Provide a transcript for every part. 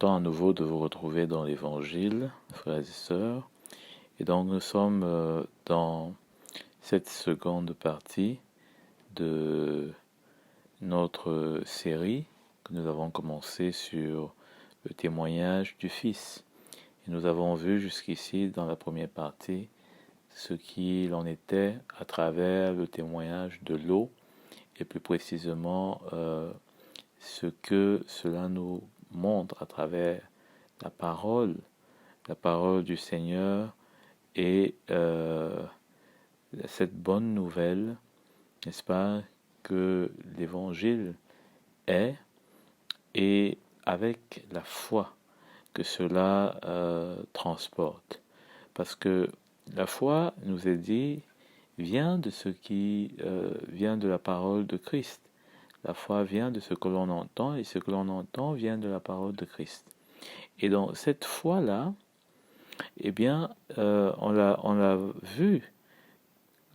content à nouveau de vous retrouver dans l'Évangile, frères et sœurs. Et donc nous sommes dans cette seconde partie de notre série que nous avons commencé sur le témoignage du Fils. Et nous avons vu jusqu'ici dans la première partie ce qu'il en était à travers le témoignage de l'eau et plus précisément ce que cela nous montre à travers la parole du Seigneur et cette bonne nouvelle, n'est-ce pas, que l'Évangile est, et avec la foi que cela transporte. Parce que la foi, nous est dit, vient de ce qui vient de la parole de Christ. La foi vient de ce que l'on entend, et ce que l'on entend vient de la parole de Christ. Et donc cette foi-là, eh bien, on l'a vu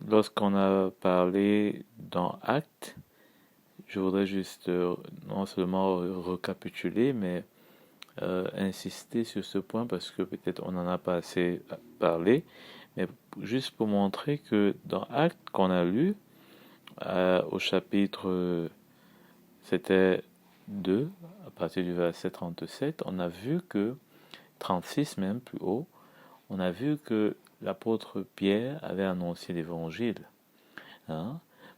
lorsqu'on a parlé dans Actes. Je voudrais juste non seulement récapituler, mais insister sur ce point parce que peut-être on n'en a pas assez parlé, mais juste pour montrer que dans Actes qu'on a lu, au chapitre, c'était 2, à partir du verset 37, on a vu que, 36 même plus haut, on a vu que l'apôtre Pierre avait annoncé l'évangile.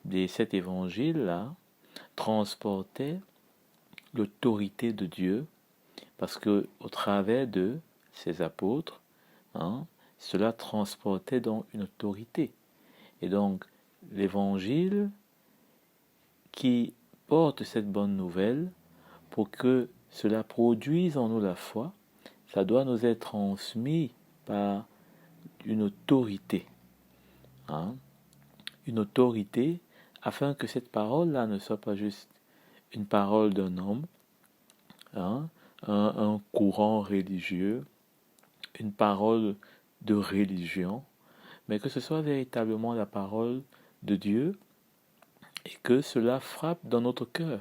Et cet évangile-là transportait l'autorité de Dieu, parce que au travers de ces apôtres, cela transportait donc une autorité. Et donc, l'évangile qui porte cette bonne nouvelle, pour que cela produise en nous la foi, ça doit nous être transmis par une autorité. Une autorité afin que cette parole-là ne soit pas juste une parole d'un homme, un courant religieux, une parole de religion, mais que ce soit véritablement la parole de Dieu et que cela frappe dans notre cœur.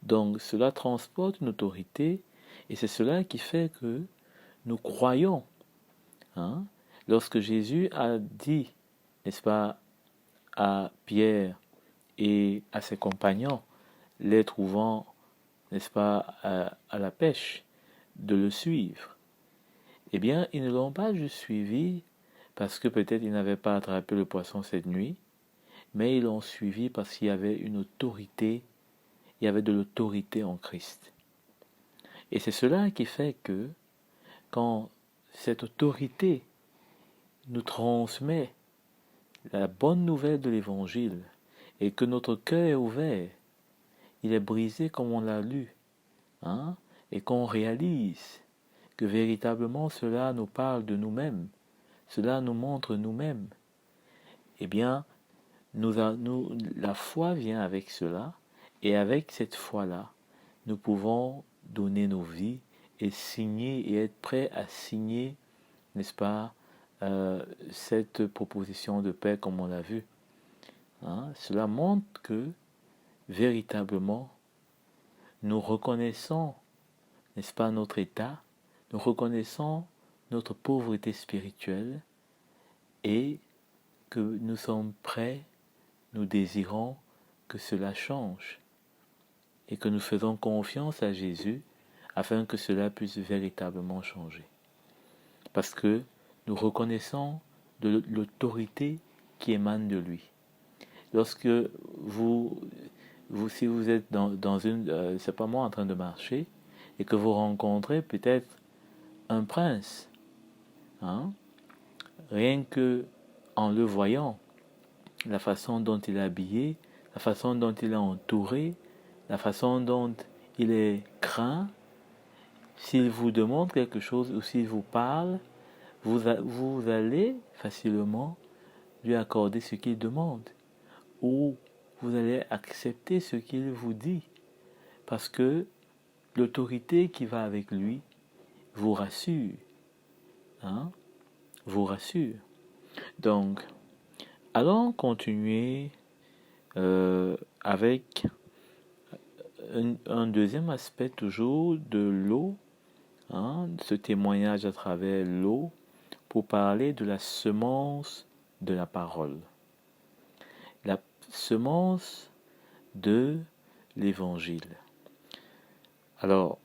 Donc cela transporte une autorité et c'est cela qui fait que nous croyons. Lorsque Jésus a dit, n'est-ce pas, à Pierre et à ses compagnons, les trouvant, n'est-ce pas, à la pêche, de le suivre, eh bien, ils ne l'ont pas juste suivi parce que peut-être ils n'avaient pas attrapé le poisson cette nuit, mais ils l'ont suivi parce qu'il y avait une autorité, il y avait de l'autorité en Christ. Et c'est cela qui fait que quand cette autorité nous transmet la bonne nouvelle de l'Évangile et que notre cœur est ouvert, il est brisé comme on l'a lu, et qu'on réalise que véritablement cela nous parle de nous-mêmes, cela nous montre nous-mêmes, eh bien, la foi vient avec cela, et avec cette foi-là, nous pouvons donner nos vies et signer et être prêts à signer, n'est-ce pas, cette proposition de paix comme on l'a vu. Cela montre que véritablement nous reconnaissons, n'est-ce pas, notre état, nous reconnaissons notre pauvreté spirituelle et que nous sommes prêts, nous désirons que cela change et que nous faisons confiance à Jésus afin que cela puisse véritablement changer. Parce que nous reconnaissons de l'autorité qui émane de lui. Lorsque si vous êtes dans une, c'est pas moi en train de marcher, et que vous rencontrez peut-être un prince, rien que en le voyant, la façon dont il est habillé, la façon dont il est entouré, la façon dont il est craint, s'il vous demande quelque chose ou s'il vous parle, vous allez facilement lui accorder ce qu'il demande, ou vous allez accepter ce qu'il vous dit, parce que l'autorité qui va avec lui vous rassure, vous rassure. Donc, allons continuer avec un deuxième aspect toujours de l'eau ce témoignage à travers l'eau pour parler de la semence de la parole. La semence de l'évangile. Alors,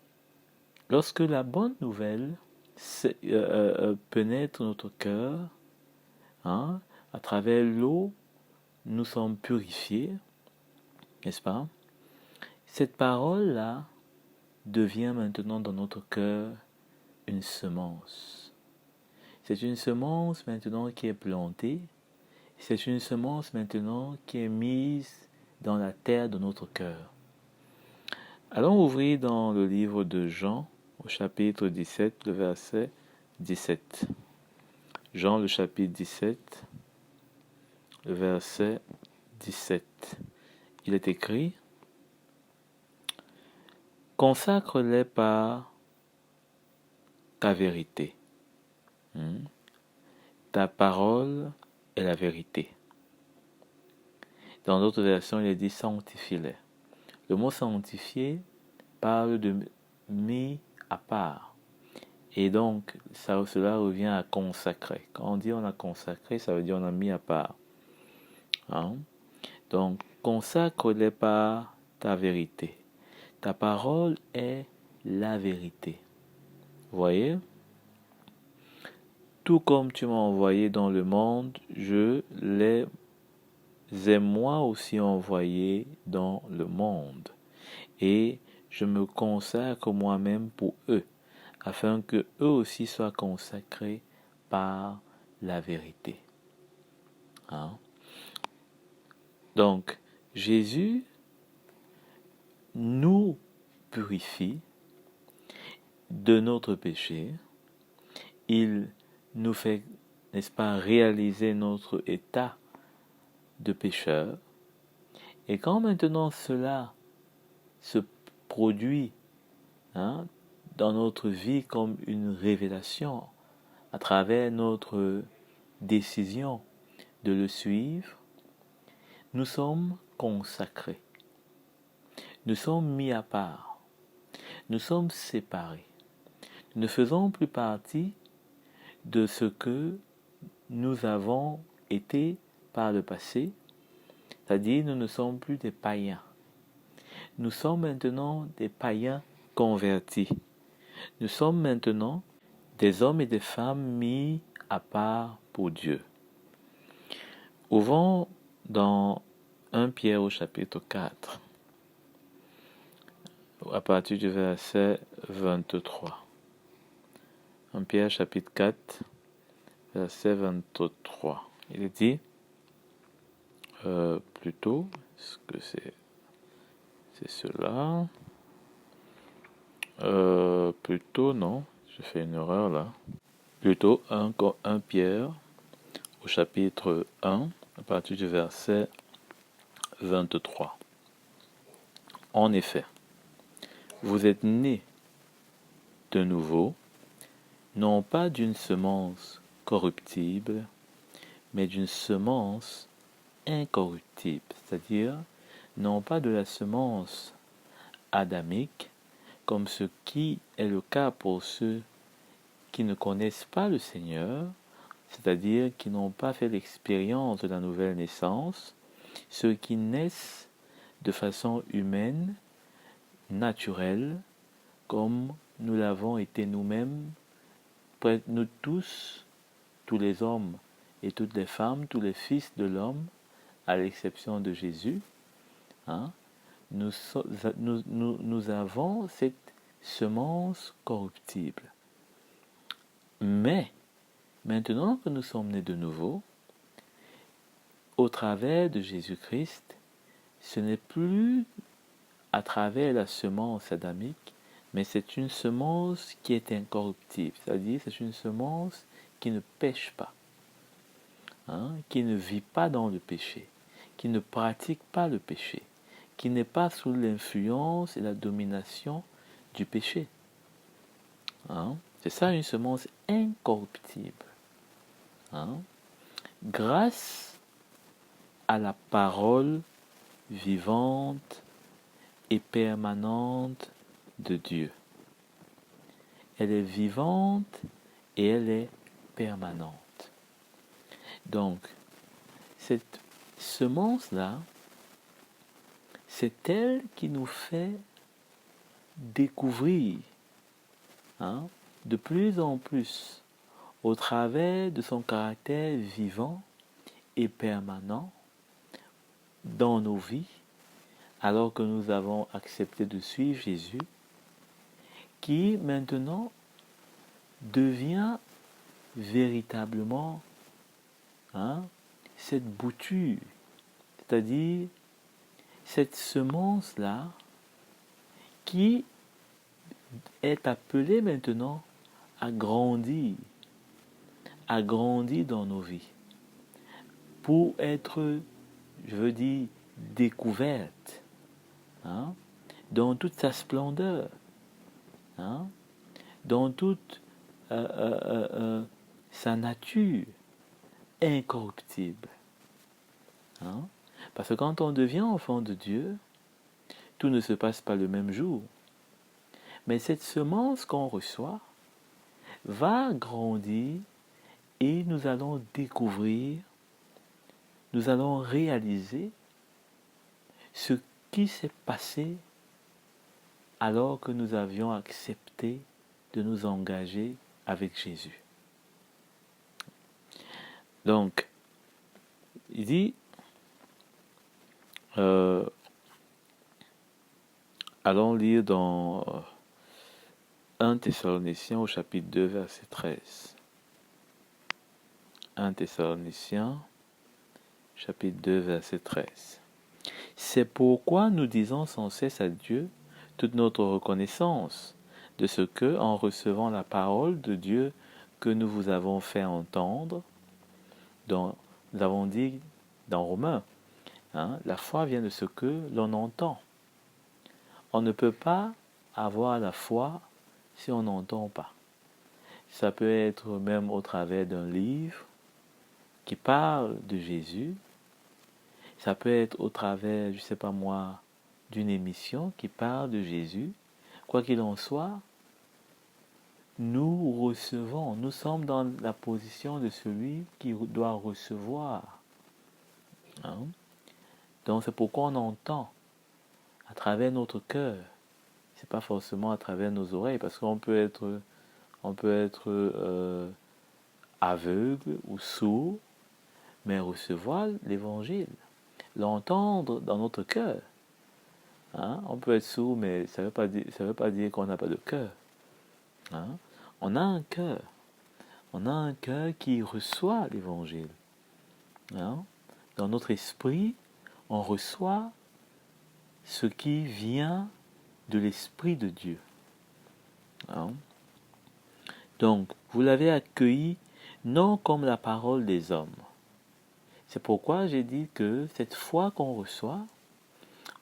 lorsque la bonne nouvelle pénètre notre cœur, à travers l'eau, nous sommes purifiés, n'est-ce pas? Cette parole-là devient maintenant dans notre cœur une semence. C'est une semence maintenant qui est plantée. C'est une semence maintenant qui est mise dans la terre de notre cœur. Allons ouvrir dans le livre de Jean, au chapitre 17, le verset 17. Jean, le chapitre 17, le verset 17. Il est écrit: consacre-les par ta vérité. Ta parole est la vérité. Dans d'autres versions, il est dit sanctifie-les. Le mot sanctifier parle de mis à part. Et donc, cela revient à consacrer. Quand on dit on a consacré, ça veut dire on a mis à part. Donc, consacre-les par ta vérité. Ta parole est la vérité. Vous voyez? Tout comme tu m'as envoyé dans le monde, je les ai moi aussi envoyés dans le monde. Et je me consacre moi-même pour eux, afin que eux aussi soient consacrés par la vérité. Donc, Jésus nous purifie de notre péché. Il nous fait, n'est-ce pas, réaliser notre état de pécheur. Et quand maintenant cela se produit dans notre vie comme une révélation à travers notre décision de le suivre, nous sommes consacrés. Nous sommes mis à part. Nous sommes séparés. Nous ne faisons plus partie de ce que nous avons été par le passé, c'est-à-dire nous ne sommes plus des païens. Nous sommes maintenant des païens convertis. Nous sommes maintenant des hommes et des femmes mis à part pour Dieu. Ouvrons dans 1 Pierre au chapitre 4, à partir du verset 23. 1 Pierre chapitre 4, verset 23. Il est dit, plutôt, est-ce que c'est cela? Plutôt, non, je fais une erreur là. Plutôt 1 Pierre au chapitre 1, à partir du verset 23. En effet, vous êtes nés de nouveau, non pas d'une semence corruptible, mais d'une semence incorruptible, c'est-à-dire non pas de la semence adamique, comme ce qui est le cas pour ceux qui ne connaissent pas le Seigneur, c'est-à-dire qui n'ont pas fait l'expérience de la nouvelle naissance, ceux qui naissent de façon humaine, naturelle, comme nous l'avons été nous-mêmes, nous tous les hommes et toutes les femmes, tous les fils de l'homme, à l'exception de Jésus, nous avons cette semence corruptible. Mais, maintenant que nous sommes nés de nouveau, au travers de Jésus-Christ, ce n'est plus à travers la semence adamique, mais c'est une semence qui est incorruptible, c'est-à-dire c'est une semence qui ne pêche pas, qui ne vit pas dans le péché, qui ne pratique pas le péché, qui n'est pas sous l'influence et la domination du péché. C'est ça une semence incorruptible. Grâce à la parole vivante et permanente de Dieu. elle est vivante et elle est permanente. Donc, cette semence-là, c'est elle qui nous fait découvrir de plus en plus, au travers de son caractère vivant et permanent dans nos vies, alors que nous avons accepté de suivre Jésus, qui maintenant devient véritablement cette bouture, c'est-à-dire cette semence-là qui est appelée maintenant à grandir dans nos vies, pour être, je veux dire, découverte dans toute sa splendeur, dans toute sa nature incorruptible. Parce que quand on devient enfant de Dieu, tout ne se passe pas le même jour. Mais cette semence qu'on reçoit va grandir et nous allons découvrir, nous allons réaliser ce qui s'est passé alors que nous avions accepté de nous engager avec Jésus. Donc, il dit, allons lire dans 1 Thessaloniciens au chapitre 2, verset 13. 1 Thessaloniciens, chapitre 2, verset 13. C'est pourquoi nous disons sans cesse à Dieu toute notre reconnaissance de ce que, en recevant la parole de Dieu que nous vous avons fait entendre, nous avons dit dans Romains, la foi vient de ce que l'on entend. On ne peut pas avoir la foi si on n'entend pas. Ça peut être même au travers d'un livre qui parle de Jésus. Ça peut être au travers, je ne sais pas moi, d'une émission qui parle de Jésus. Quoi qu'il en soit, nous recevons, nous sommes dans la position de celui qui doit recevoir. Donc c'est pourquoi on entend à travers notre cœur. C'est pas forcément à travers nos oreilles, parce qu'on peut être aveugle ou sourd, mais recevoir l'évangile, l'entendre dans notre cœur. On peut être sourd, mais ça veut pas dire qu'on n'a pas de cœur. On a un cœur. On a un cœur qui reçoit l'évangile. Dans notre esprit, on reçoit ce qui vient de l'Esprit de Dieu. Donc, vous l'avez accueilli non comme la parole des hommes. C'est pourquoi j'ai dit que cette foi qu'on reçoit,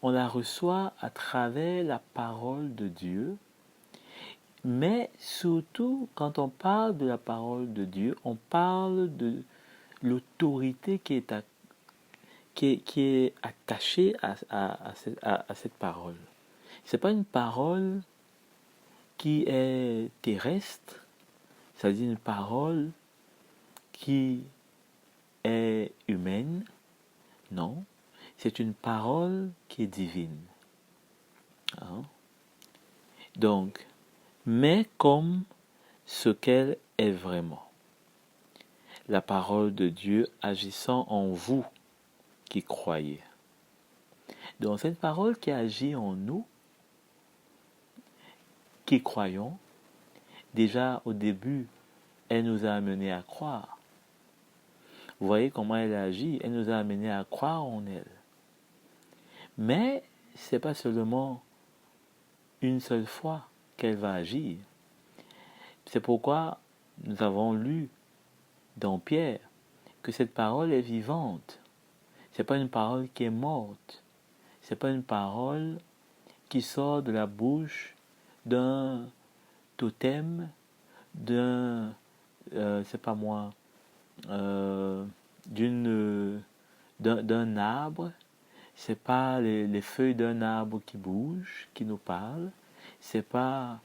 on la reçoit à travers la parole de Dieu. Mais surtout, quand on parle de la parole de Dieu, on parle de l'autorité qui est attachée à cette parole. Ce n'est pas une parole qui est terrestre, c'est-à-dire une parole qui est humaine. Non, c'est une parole qui est divine. Donc, mais comme ce qu'elle est vraiment. La parole de Dieu agissant en vous qui croyez. Donc cette parole qui agit en nous, qui croyons, déjà au début, elle nous a amenés à croire. Vous voyez comment elle agit, elle nous a amenés à croire en elle. Mais ce n'est pas seulement une seule fois qu'elle va agir. C'est pourquoi nous avons lu dans Pierre que cette parole est vivante. Ce n'est pas une parole qui est morte. Ce n'est pas une parole qui sort de la bouche d'un totem, d'un, c'est pas moi, d'un arbre. C'est pas les feuilles d'un arbre qui bougent, qui nous parlent. C'est pas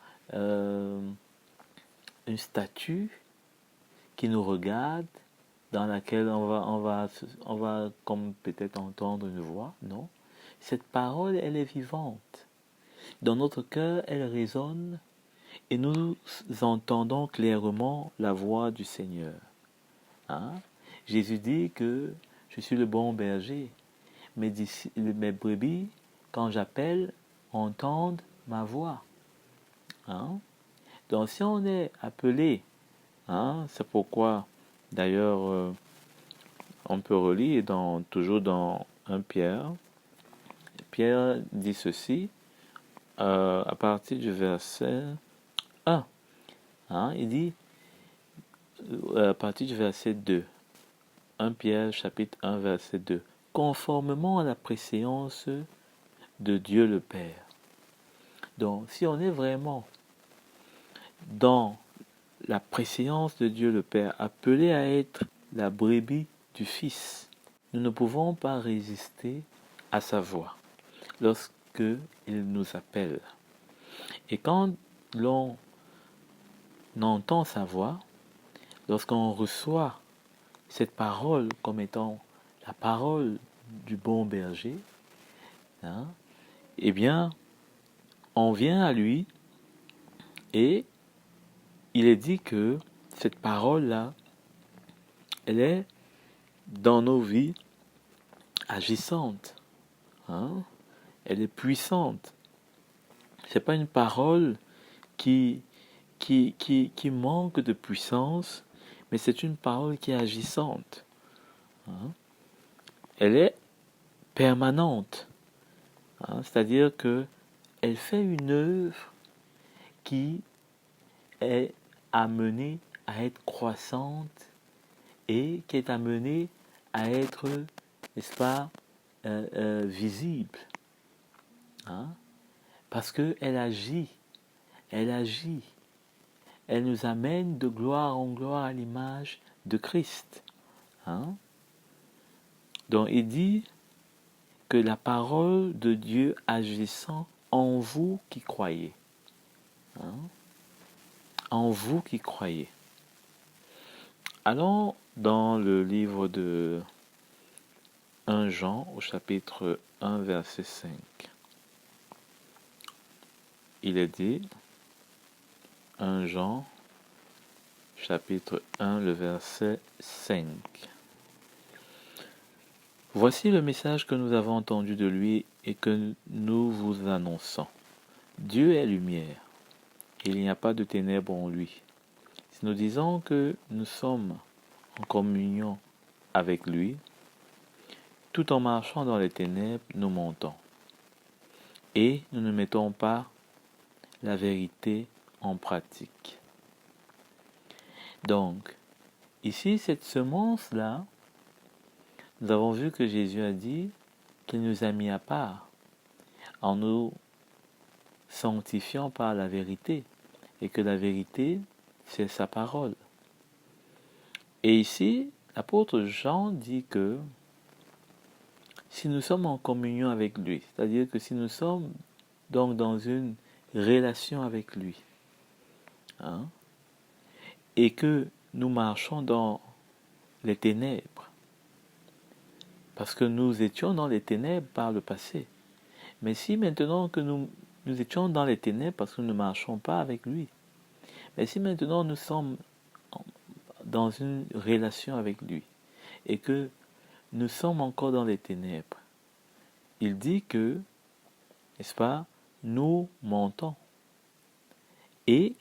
une statue qui nous regarde, dans laquelle on va comme peut-être entendre une voix. Non. Cette parole, elle est vivante. Dans notre cœur, elle résonne et nous entendons clairement la voix du Seigneur. Hein? Jésus dit que je suis le bon berger. Mes brebis, quand j'appelle, entendent ma voix. Hein? Donc si on est appelé, hein, c'est pourquoi d'ailleurs on peut relire toujours dans 1 Pierre. Pierre dit ceci à partir du verset 1. Hein, il dit à partir du verset 2. 1 Pierre chapitre 1 verset 2. Conformément à la préséance de Dieu le Père. Donc si on est vraiment dans la préséance de Dieu le Père, appelé à être la brebis du Fils, nous ne pouvons pas résister à sa voix lorsque il nous appelle. Et quand l'on entend sa voix, lorsqu'on reçoit cette parole comme étant la parole du bon berger, hein, eh bien, on vient à lui et il est dit que cette parole-là, elle est dans nos vies agissante. Hein? Elle est puissante. C'est pas une parole qui manque de puissance, mais c'est une parole qui est agissante. Hein? Elle est permanente. Hein? C'est-à-dire que elle fait une œuvre qui est amenée à être croissante et qui est amenée à être, n'est-ce pas, visible. Hein? Parce qu'elle agit. Elle agit. Elle nous amène de gloire en gloire à l'image de Christ. Hein? Donc il dit que la parole de Dieu agissant en vous qui croyez. Hein? En vous qui croyez. Allons dans le livre de 1 Jean au chapitre 1 verset 5. Il est dit, 1 Jean chapitre 1 le verset 5. Voici le message que nous avons entendu de lui et que nous vous annonçons. Dieu est lumière, et il n'y a pas de ténèbres en lui. Si nous disons que nous sommes en communion avec lui, tout en marchant dans les ténèbres, nous mentons. Et nous ne mettons pas la vérité en pratique. Donc, ici, cette semence-là, nous avons vu que Jésus a dit qu'il nous a mis à part en nous sanctifiant par la vérité et que la vérité, c'est sa parole. Et ici, l'apôtre Jean dit que si nous sommes en communion avec lui, c'est-à-dire que si nous sommes donc dans une relation avec lui, hein, et que nous marchons dans les ténèbres, parce que nous étions dans les ténèbres par le passé, mais si maintenant que nous étions dans les ténèbres parce que nous ne marchons pas avec lui, mais si maintenant nous sommes dans une relation avec lui et que nous sommes encore dans les ténèbres, il dit que, n'est-ce pas, nous mentons et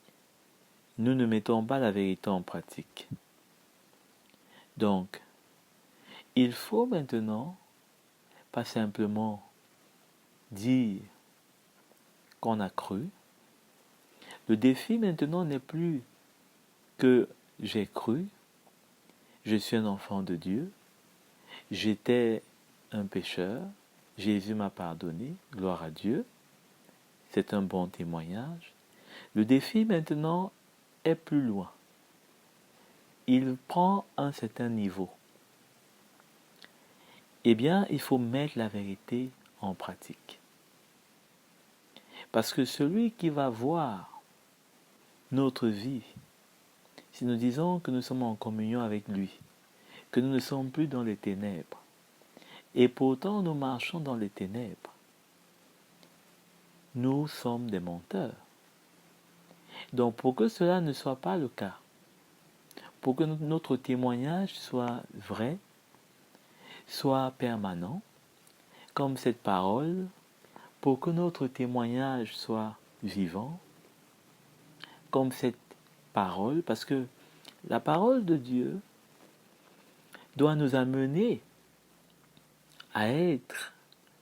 nous ne mettons pas la vérité en pratique. Donc, il faut maintenant pas simplement dire qu'on a cru. Le défi maintenant n'est plus que j'ai cru, je suis un enfant de Dieu, j'étais un pécheur, Jésus m'a pardonné, gloire à Dieu, c'est un bon témoignage. Le défi maintenant est plus loin. Il prend un certain niveau. Eh bien, il faut mettre la vérité en pratique. Parce que celui qui va voir notre vie si nous disons que nous sommes en communion avec lui, que nous ne sommes plus dans les ténèbres, et pourtant nous marchons dans les ténèbres, nous sommes des menteurs. Donc pour que cela ne soit pas le cas, pour que notre témoignage soit vrai, soit permanent, comme cette parole, pour que notre témoignage soit vivant, comme cette parole, parce que la parole de Dieu doit nous amener à être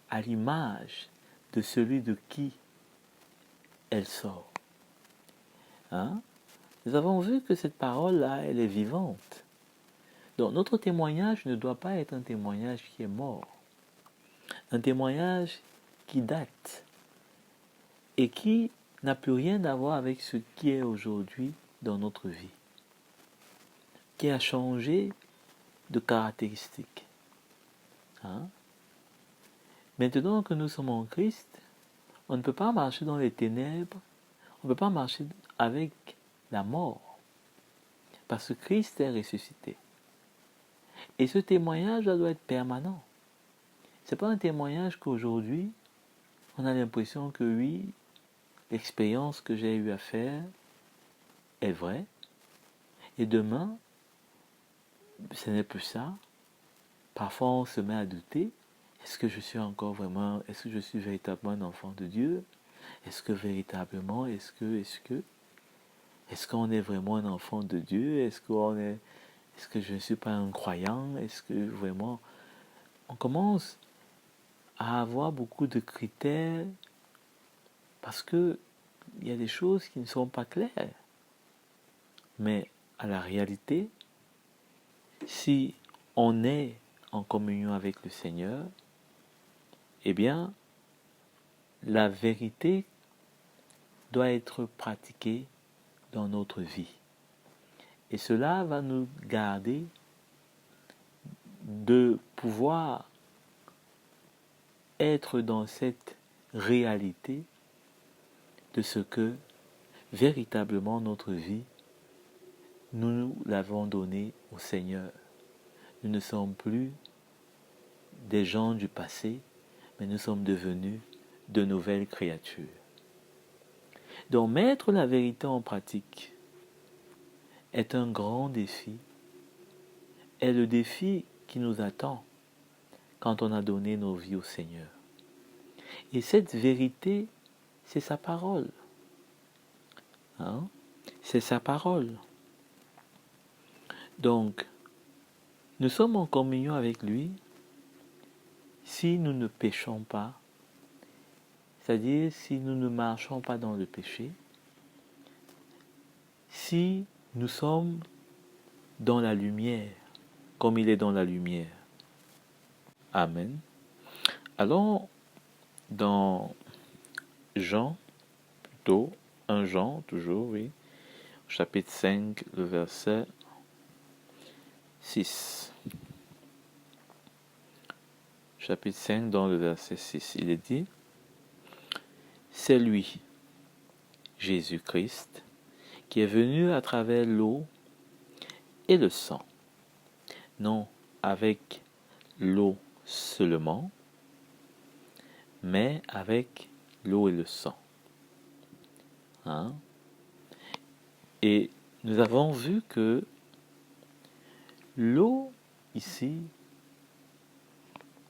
à l'image de celui de qui elle sort. Hein? Nous avons vu que cette parole-là, elle est vivante. Donc notre témoignage ne doit pas être un témoignage qui est mort. Un témoignage qui date et qui n'a plus rien à voir avec ce qui est aujourd'hui dans notre vie, qui a changé de caractéristiques. Hein? Maintenant que nous sommes en Christ, on ne peut pas marcher dans les ténèbres, on ne peut pas marcher avec la mort, parce que Christ est ressuscité. Et ce témoignage doit être permanent. Ce n'est pas un témoignage qu'aujourd'hui, on a l'impression que oui, l'expérience que j'ai eu à faire est vraie, et demain, ce n'est plus ça. Parfois, on se met à douter. Est-ce que je suis véritablement un enfant de Dieu? Est-ce que véritablement, est-ce qu'on est vraiment un enfant de Dieu? Est-ce que je ne suis pas un croyant? Est-ce que vraiment, on commence à avoir beaucoup de critères parce que il y a des choses qui ne sont pas claires. Mais à la réalité, si on est en communion avec le Seigneur, eh bien, la vérité doit être pratiquée dans notre vie. Et cela va nous garder de pouvoir être dans cette réalité de ce que véritablement notre vie, nous l'avons donnée au Seigneur. Nous ne sommes plus des gens du passé, mais nous sommes devenus de nouvelles créatures. Donc mettre la vérité en pratique est un grand défi, est le défi qui nous attend quand on a donné nos vies au Seigneur. Et cette vérité, c'est sa parole. Hein? C'est sa parole. Donc, nous sommes en communion avec lui si nous ne péchons pas, c'est-à-dire si nous ne marchons pas dans le péché, si nous sommes dans la lumière, comme il est dans la lumière. Amen. Allons dans Jean, plutôt, 1 Jean, toujours, oui, chapitre 5, le verset 6. Chapitre 5, dans le verset 6, il est dit, c'est lui, Jésus-Christ, qui est venu à travers l'eau et le sang, non avec l'eau seulement, mais avec l'eau et le sang. Hein? Et nous avons vu que l'eau ici,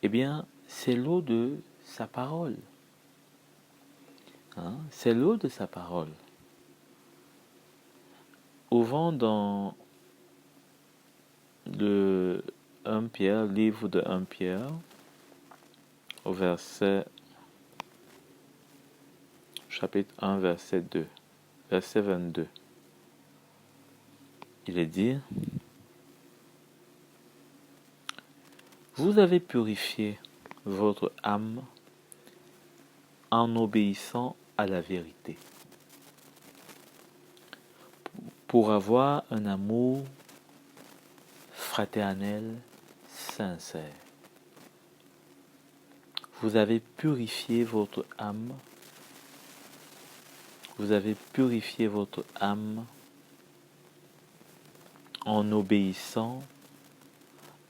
eh bien, c'est l'eau de sa parole. Hein? C'est l'eau de sa parole. Ouvrons dans le 1 Pierre, livre de 1 Pierre, au chapitre 1, verset 2, verset 22. Il est dit, vous avez purifié votre âme en obéissant à la vérité, pour avoir un amour fraternel sincère. Vous avez purifié votre âme. Vous avez purifié votre âme en obéissant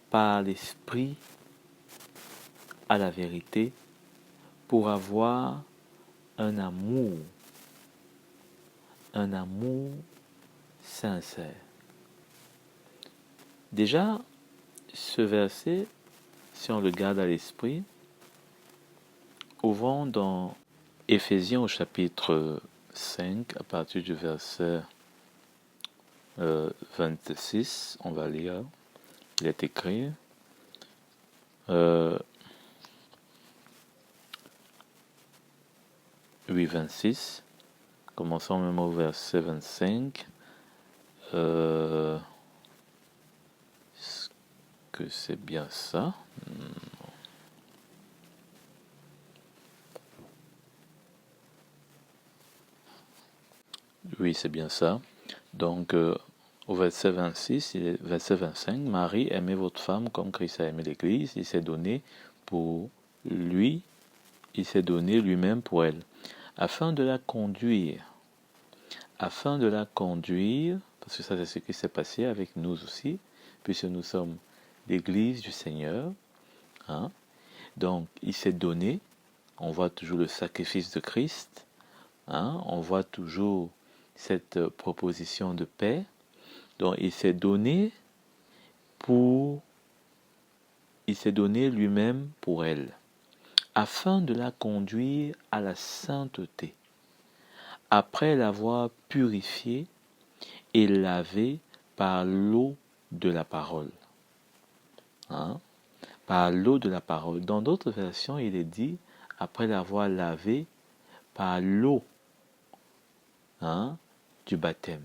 par l'esprit à la vérité pour avoir un amour sincère. Déjà, ce verset, si on le garde à l'esprit, ouvrons dans Éphésiens au chapitre 5, à partir du verset 26, on va lire, il est écrit, oui, 26, commençons même au verset 25, est-ce que c'est bien ça? Oui, c'est bien ça. Donc, au verset 26 et verset 25, Marie, aimez votre femme comme Christ a aimé l'Église, il s'est donné pour lui, il s'est donné lui-même pour elle, afin de la conduire, parce que ça c'est ce qui s'est passé avec nous aussi, puisque nous sommes l'Église du Seigneur, hein? Donc, il s'est donné, on voit toujours le sacrifice de Christ, hein? On voit toujours cette proposition de paix. Donc, il s'est donné lui-même pour elle, afin de la conduire à la sainteté, après l'avoir purifiée et lavée par l'eau de la parole. Hein? Par l'eau de la parole. Dans d'autres versions, il est dit, après l'avoir lavée par l'eau, hein, du baptême.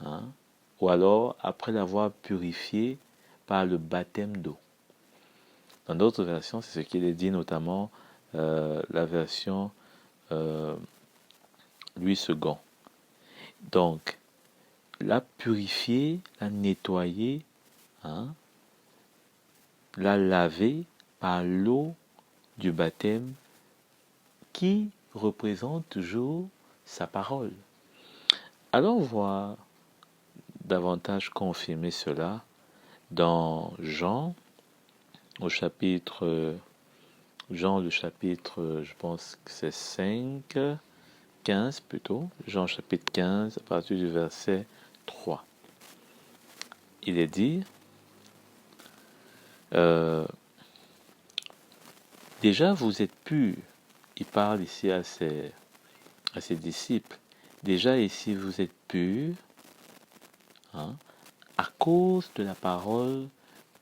Hein? Ou alors, après l'avoir purifiée par le baptême d'eau. Dans d'autres versions, c'est ce qu'il est dit, notamment la version Louis II. Donc, la purifier, la nettoyer, hein, la laver par l'eau du baptême qui représente toujours sa parole. Allons voir davantage confirmer cela dans Jean, le chapitre, je pense que c'est 5, 15 plutôt, Jean chapitre 15, à partir du verset 3. Il est dit, déjà vous êtes purs, il parle ici à ses disciples, déjà ici vous êtes purs, hein, à cause de la parole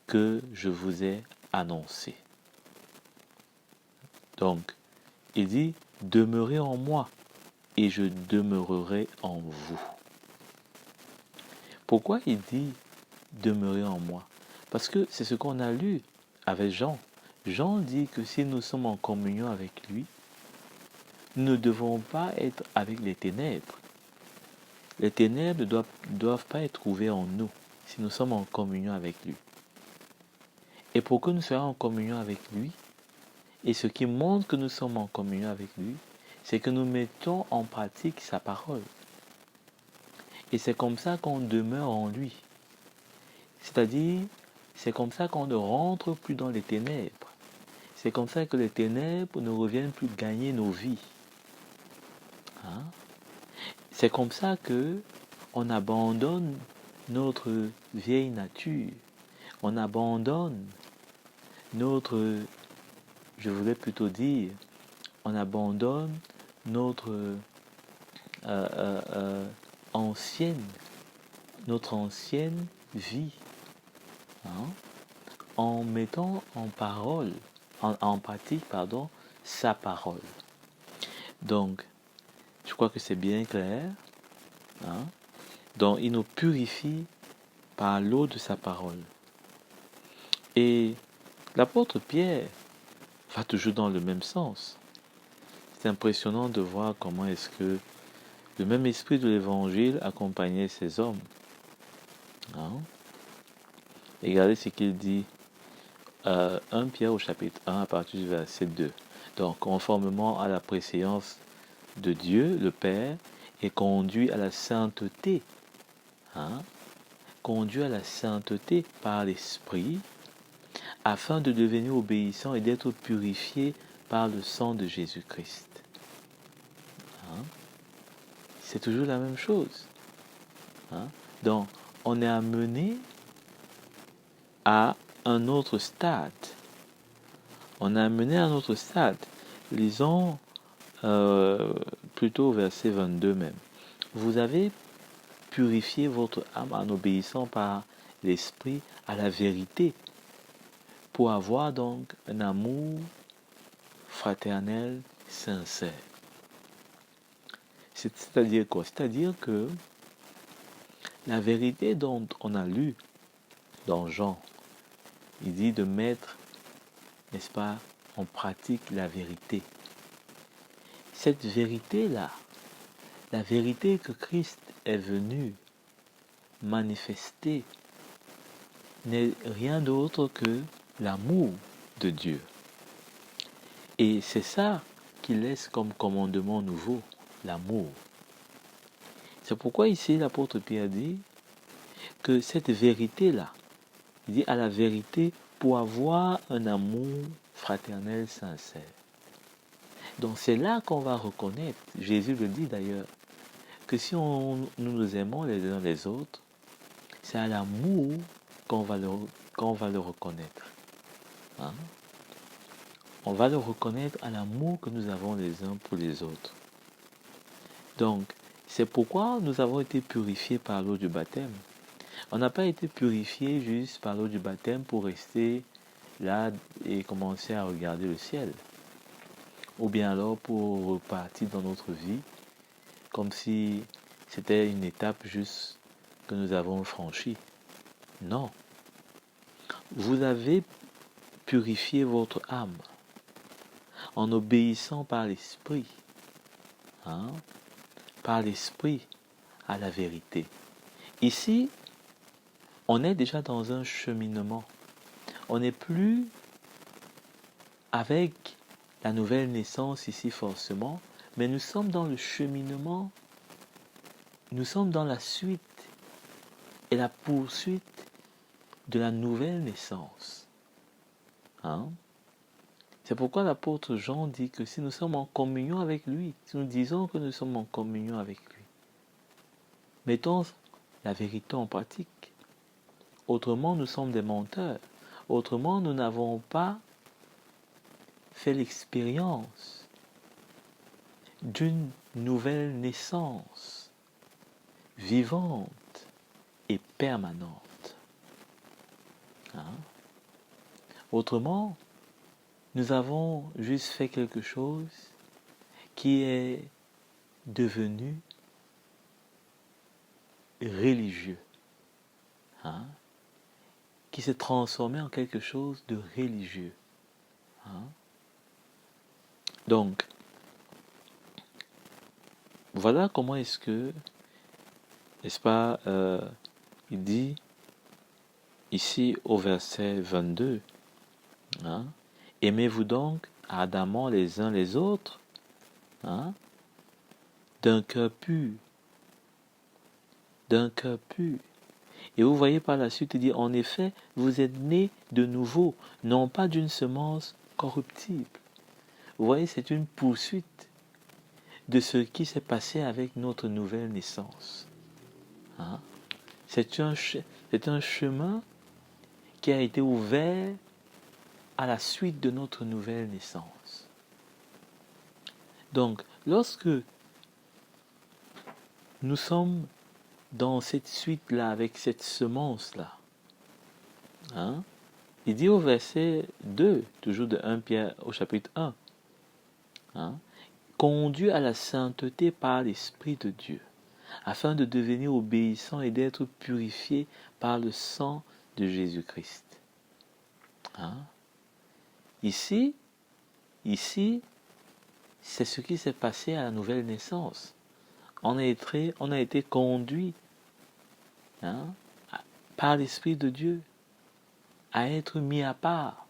que je vous ai annoncée. Donc, il dit, demeurez en moi et je demeurerai en vous. Pourquoi il dit demeurez en moi? Parce que c'est ce qu'on a lu avec Jean. Jean dit que si nous sommes en communion avec lui, nous ne devons pas être avec les ténèbres. Les ténèbres ne doivent pas être trouvées en nous si nous sommes en communion avec lui. Et pour que nous soyons en communion avec lui, et ce qui montre que nous sommes en communion avec lui, c'est que nous mettons en pratique sa parole. Et c'est comme ça qu'on demeure en lui. C'est-à-dire, c'est comme ça qu'on ne rentre plus dans les ténèbres. C'est comme ça que les ténèbres ne reviennent plus gagner nos vies. Hein? C'est comme ça que on abandonne notre vieille nature. On abandonne notre, je voulais plutôt dire, on abandonne notre ancienne vie, hein, en mettant en pratique, sa parole. Donc, je crois que c'est bien clair. Hein? Donc, il nous purifie par l'eau de sa parole. Et l'apôtre Pierre va toujours dans le même sens. C'est impressionnant de voir comment est-ce que le même esprit de l'évangile accompagnait ces hommes. Hein? Regardez ce qu'il dit 1 Pierre au chapitre 1 à partir du verset 2. Donc, conformément à la préséance de Dieu, le Père, est conduit à la sainteté. Hein? conduits à la sainteté par l'Esprit, afin de devenir obéissants et d'être purifiés par le sang de Jésus-Christ. Hein? C'est toujours la même chose. Hein? Donc, on est amené à un autre stade. On est amené à un autre stade. Lisons plutôt au verset 22 même. Vous avez purifié votre âme en obéissant par l'Esprit à la vérité, pour avoir donc un amour fraternel sincère. C'est-à-dire quoi? C'est-à-dire que la vérité dont on a lu dans Jean, il dit de mettre, n'est-ce pas, en pratique la vérité. Cette vérité-là, la vérité que Christ est venu manifester, n'est rien d'autre que l'amour de Dieu. Et c'est ça qu'il laisse comme commandement nouveau, l'amour. C'est pourquoi ici l'apôtre Pierre dit que cette vérité-là, il dit à la vérité pour avoir un amour fraternel sincère. Donc c'est là qu'on va reconnaître, Jésus le dit d'ailleurs, que si nous nous aimons les uns les autres, c'est à l'amour qu'on va le reconnaître. Hein? On va le reconnaître à l'amour que nous avons les uns pour les autres. Donc, c'est pourquoi nous avons été purifiés par l'eau du baptême. On n'a pas été purifiés juste par l'eau du baptême pour rester là et commencer à regarder le ciel. Ou bien alors pour repartir dans notre vie comme si c'était une étape juste que nous avons franchie. Non. Vous avez purifié votre âme en obéissant par l'Esprit. Hein? Par l'Esprit à la vérité. Ici, on est déjà dans un cheminement. On n'est plus avec la nouvelle naissance ici forcément, mais nous sommes dans le cheminement, nous sommes dans la suite et la poursuite de la nouvelle naissance. Hein? C'est pourquoi l'apôtre Jean dit que si nous sommes en communion avec lui, si nous disons que nous sommes en communion avec lui, mettons la vérité en pratique. Autrement, nous sommes des menteurs. Autrement, nous n'avons pas fait l'expérience d'une nouvelle naissance vivante et permanente. Hein? Autrement, nous avons juste fait quelque chose qui est devenu religieux, hein? Qui s'est transformé en quelque chose de religieux. Hein? Donc, voilà comment est-ce que, n'est-ce pas, il dit ici au verset 22, hein, aimez-vous donc ardemment les uns les autres, hein, d'un cœur pur. D'un cœur pur. Et vous voyez par la suite, il dit, en effet, vous êtes nés de nouveau, non pas d'une semence corruptible. Vous voyez, c'est une poursuite de ce qui s'est passé avec notre nouvelle naissance. Hein? C'est un chemin qui a été ouvert à la suite de notre nouvelle naissance. Donc, lorsque nous sommes dans cette suite-là, avec cette semence-là, hein, il dit au verset 2, toujours de 1 Pierre au chapitre 1, hein, conduit à la sainteté par l'Esprit de Dieu, afin de devenir obéissant et d'être purifié par le sang de Jésus-Christ. Hein? Ici, c'est ce qui s'est passé à la nouvelle naissance. On a été conduit, hein, par l'Esprit de Dieu à être mis à part.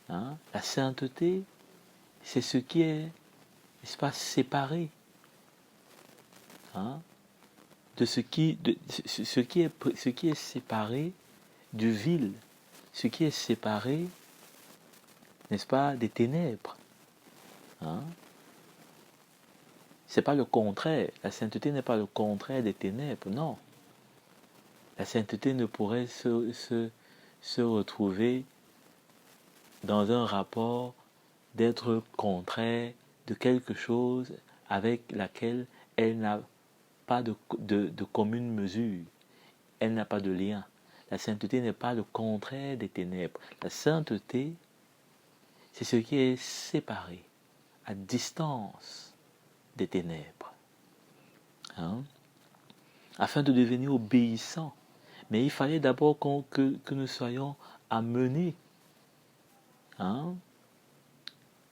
Hein? La sainteté, c'est ce qui est, n'est-ce pas, séparé, hein, de ce qui est séparé du vil, ce qui est séparé, n'est-ce pas, des ténèbres. Hein? C'est pas le contraire. La sainteté n'est pas le contraire des ténèbres, non. La sainteté ne pourrait se retrouver dans un rapport d'être contraire de quelque chose avec laquelle elle n'a pas de commune mesure. Elle n'a pas de lien. La sainteté n'est pas le contraire des ténèbres. La sainteté, c'est ce qui est séparé, à distance des ténèbres. Hein? Afin de devenir obéissants. Mais il fallait d'abord que nous soyons amenés, hein,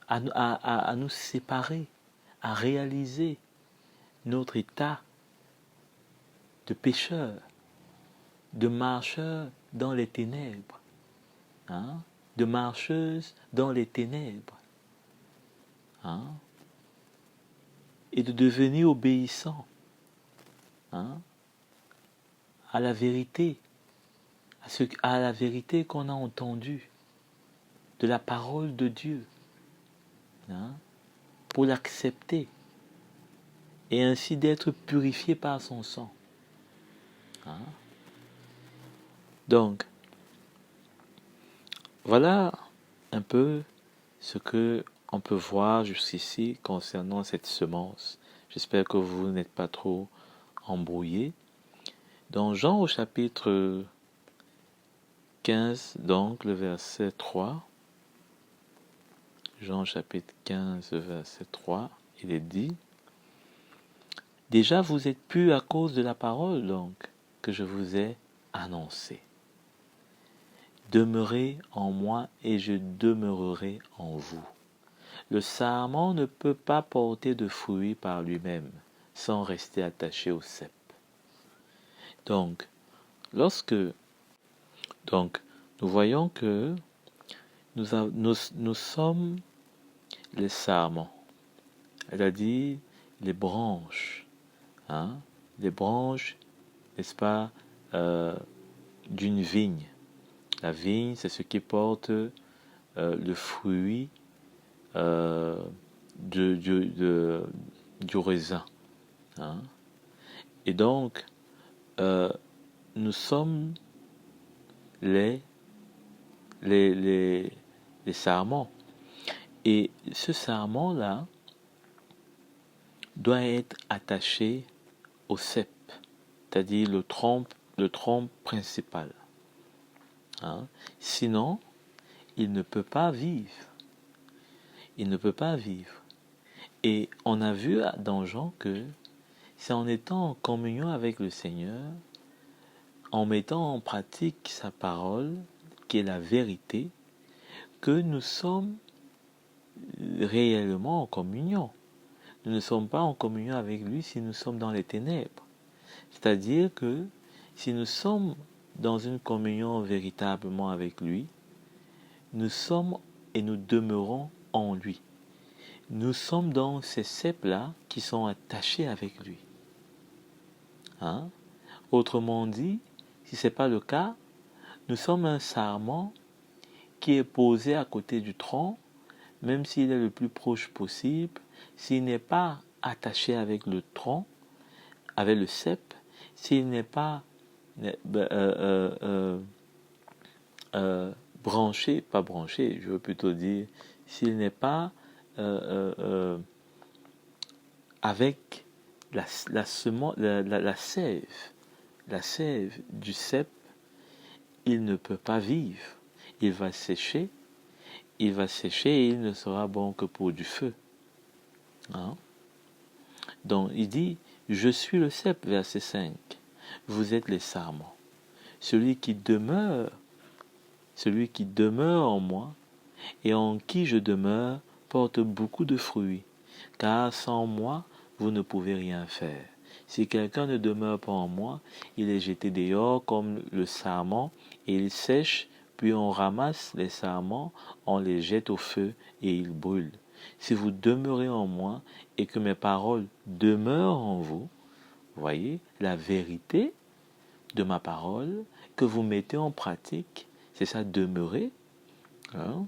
à nous séparer, à réaliser notre état de pécheur, de marcheur dans les ténèbres, hein, de marcheuse dans les ténèbres, hein, et de devenir obéissant, hein, à la vérité, à la vérité qu'on a entendue de la parole de Dieu, hein, pour l'accepter et ainsi d'être purifié par son sang. Hein. Donc, voilà un peu ce que on peut voir jusqu'ici concernant cette semence. J'espère que vous n'êtes pas trop embrouillés. Dans Jean au chapitre 15, donc le verset 3, Jean chapitre 15, verset 3, il est dit: déjà vous êtes purs à cause de la parole donc que je vous ai annoncée. Demeurez en moi et je demeurerai en vous. Le sarment ne peut pas porter de fruits par lui-même sans rester attaché au cep. Donc, nous voyons que nous sommes les sarments, c'est-à-dire les branches, hein, les branches, n'est-ce pas, d'une vigne. La vigne, c'est ce qui porte le fruit du raisin. Hein. Et donc, nous sommes les sarments. Et ce sarment-là doit être attaché au cep, c'est-à-dire le tronc principal. Hein. Sinon, il ne peut pas vivre. Il ne peut pas vivre. Et on a vu dans Jean que c'est en étant en communion avec le Seigneur, en mettant en pratique sa parole, qui est la vérité, que nous sommes réellement en communion. Nous ne sommes pas en communion avec lui si nous sommes dans les ténèbres. C'est-à-dire que si nous sommes dans une communion véritablement avec lui, nous sommes et nous demeurons en lui. Nous sommes dans ces ceps-là qui sont attachés avec lui. Hein? Autrement dit, si ce n'est pas le cas, nous sommes un sarment qui est posé à côté du tronc, même s'il est le plus proche possible, s'il n'est pas attaché avec le tronc, avec le cep, s'il n'est pas branché, je veux plutôt dire, s'il n'est pas avec la sève du cep, il ne peut pas vivre. Il va sécher et il ne sera bon que pour du feu. Hein? Donc il dit, je suis le cep, verset 5. Vous êtes les sarments. Celui qui demeure en moi et en qui je demeure porte beaucoup de fruits, car sans moi, vous ne pouvez rien faire. Si quelqu'un ne demeure pas en moi, il est jeté dehors comme le sarment, et il sèche, puis on ramasse les sarments, on les jette au feu, et ils brûlent. Si vous demeurez en moi, et que mes paroles demeurent en vous, Vous voyez, la vérité de ma parole que vous mettez en pratique, c'est ça, demeurer. Hein?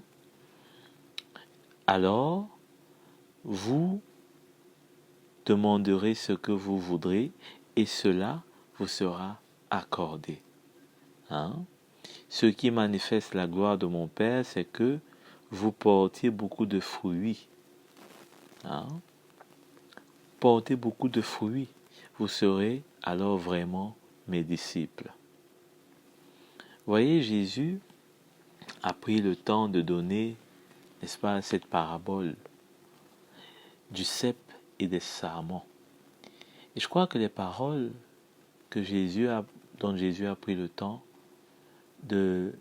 Alors, vous demanderez ce que vous voudrez et cela vous sera accordé. Hein? Ce qui manifeste la gloire de mon Père, c'est que vous portiez beaucoup de fruits. Hein? Portez beaucoup de fruits. Vous serez alors vraiment mes disciples. Voyez, Jésus a pris le temps de donner, n'est-ce pas, cette parabole du cep et des sarments. Et je crois que les paroles dont Jésus a pris le temps de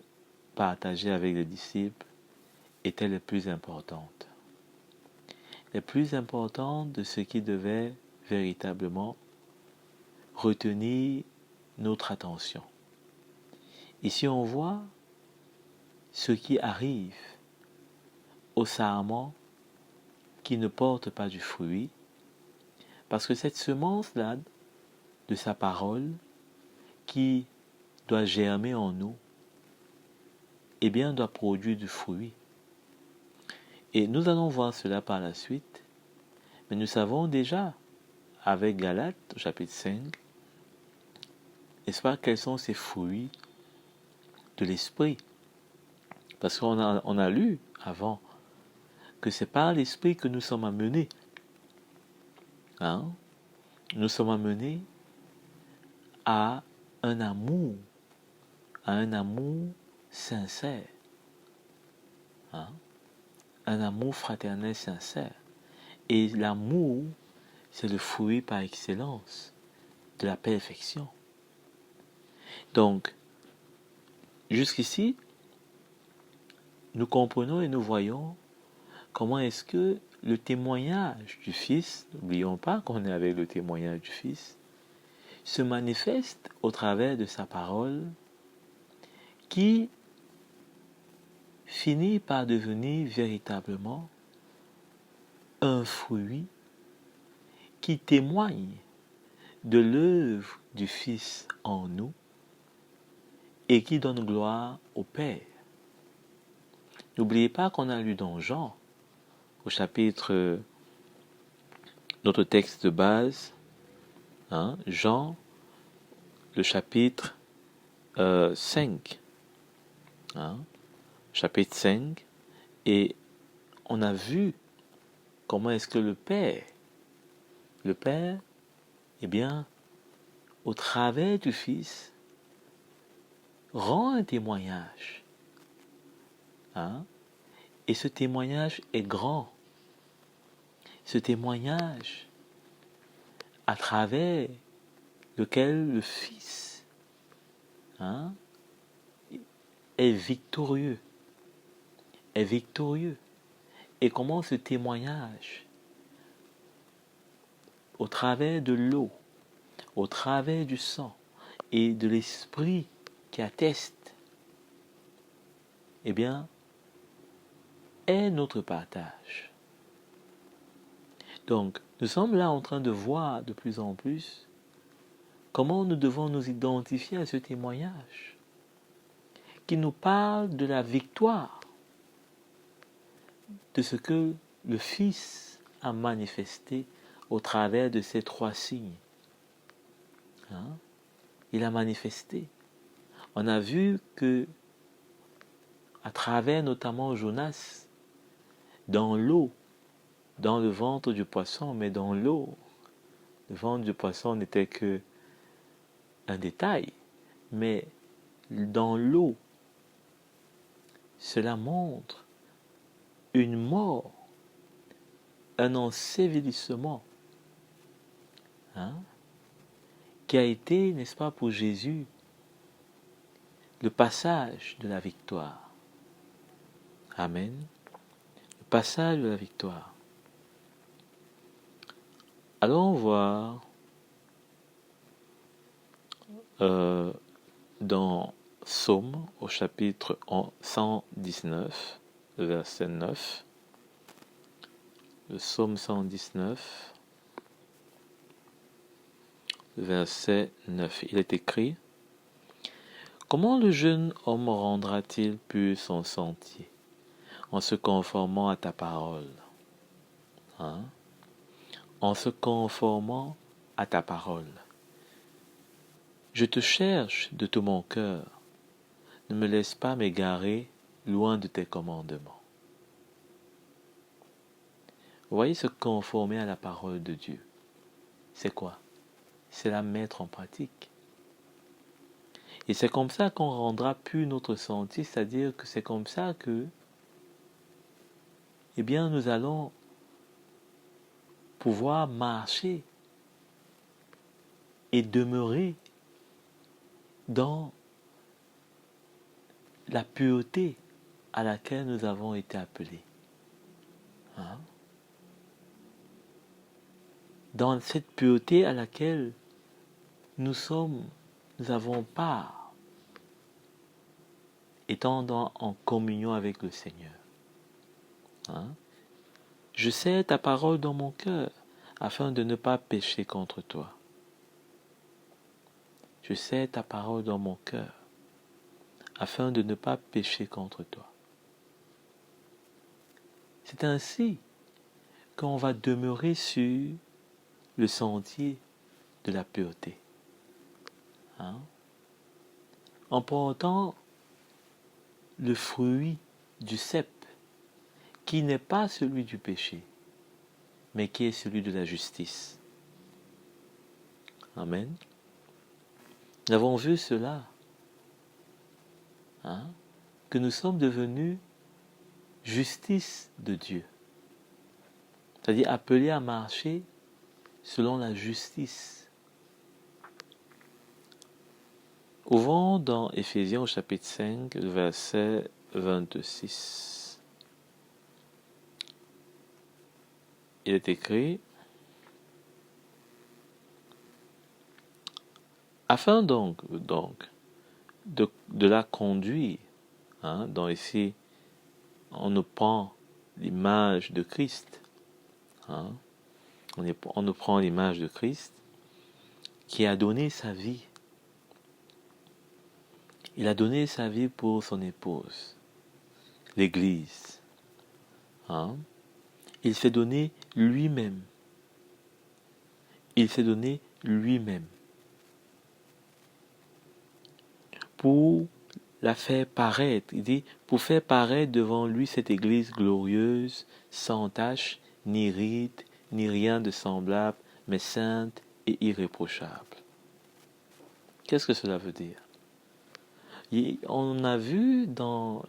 partager avec les disciples étaient les plus importantes. Les plus importantes de ce qui devait véritablement retenir notre attention. Ici, on voit ce qui arrive aux sarments qui ne portent pas du fruit, parce que cette semence-là de sa parole qui doit germer en nous, eh bien, doit produire du fruit. Et nous allons voir cela par la suite, mais nous savons déjà, avec Galates, au chapitre 5, n'est-ce pas, quels sont ces fruits de l'esprit. Parce qu'on a lu avant que c'est par l'esprit que nous sommes amenés. Hein? Nous sommes amenés à un amour sincère. Hein? Un amour fraternel sincère. Et l'amour, c'est le fruit par excellence de la perfection. Donc, jusqu'ici, nous comprenons et nous voyons comment est-ce que le témoignage du Fils, n'oublions pas qu'on est avec le témoignage du Fils, se manifeste au travers de sa parole qui finit par devenir véritablement un fruit qui témoigne de l'œuvre du Fils en nous et qui donne gloire au Père. N'oubliez pas qu'on a lu dans Jean, au chapitre, notre texte de base, hein, Jean, le chapitre 5, hein, chapitre 5, et on a vu comment est-ce que le Père, eh bien, au travers du Fils, rend un témoignage. Hein? Et ce témoignage est grand. Ce témoignage à travers lequel le Fils, hein, est victorieux. Et comment ce témoignage, au travers de l'eau, au travers du sang et de l'esprit qui atteste, eh bien, est notre partage. Donc, nous sommes là en train de voir de plus en plus comment nous devons nous identifier à ce témoignage qui nous parle de la victoire, de ce que le Fils a manifesté au travers de ces 3 signes. Hein? Il a manifesté. On a vu que, à travers notamment Jonas, dans l'eau, dans le ventre du poisson, mais dans l'eau, le ventre du poisson n'était que un détail, mais dans l'eau, cela montre une mort, un ensevelissement, hein, qui a été, n'est-ce pas, pour Jésus, le passage de la victoire. Amen. Le passage de la victoire. Allons voir dans Psaume, au chapitre 119, verset 9. Le Psaume 119, verset 9. Il est écrit: Comment le jeune homme rendra-t-il pur son sentier? En se conformant à ta parole. Hein? En se conformant à ta parole. Je te cherche de tout mon cœur. Ne me laisse pas m'égarer loin de tes commandements. Vous voyez, se conformer à la parole de Dieu, c'est quoi? C'est la mettre en pratique. Et c'est comme ça qu'on rendra plus notre sentier, c'est-à-dire que c'est comme ça que, eh bien, nous allons pouvoir marcher et demeurer dans la pureté à laquelle nous avons été appelés. Hein? Dans cette pureté à laquelle nous avons part, étant en communion avec le Seigneur. Hein? Je sais ta parole dans mon cœur, afin de ne pas pécher contre toi. Je sais ta parole dans mon cœur, afin de ne pas pécher contre toi. C'est ainsi qu'on va demeurer sur le sentier de la pureté. Hein? En portant le fruit du cep, qui n'est pas celui du péché, mais qui est celui de la justice. Amen. Nous avons vu cela, hein, que nous sommes devenus justice de Dieu, c'est-à-dire appelés à marcher selon la justice. Ouvrons dans Éphésiens au chapitre 5, verset 26. Il est écrit: afin donc de la conduire, hein, donc ici on nous prend l'image de Christ, hein, on nous prend l'image de Christ qui a donné sa vie. Il a donné sa vie pour son épouse, l'Église. Hein? Il s'est donné lui-même. Il s'est donné lui-même pour la faire paraître. Il dit, pour faire paraître devant lui cette Église glorieuse, sans tache, ni ride, ni rien de semblable, mais sainte et irréprochable. Qu'est-ce que cela veut dire? On a vu dans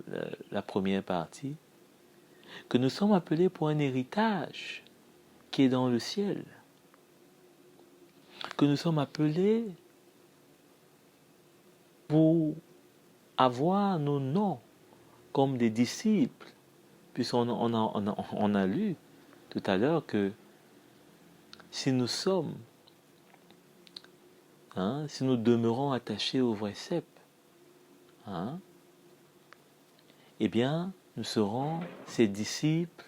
la première partie que nous sommes appelés pour un héritage qui est dans le ciel. Que nous sommes appelés pour avoir nos noms comme des disciples. Puisqu'on a lu tout à l'heure que si nous sommes, hein, si nous demeurons attachés au vrai cep, hein, eh bien, nous serons ses disciples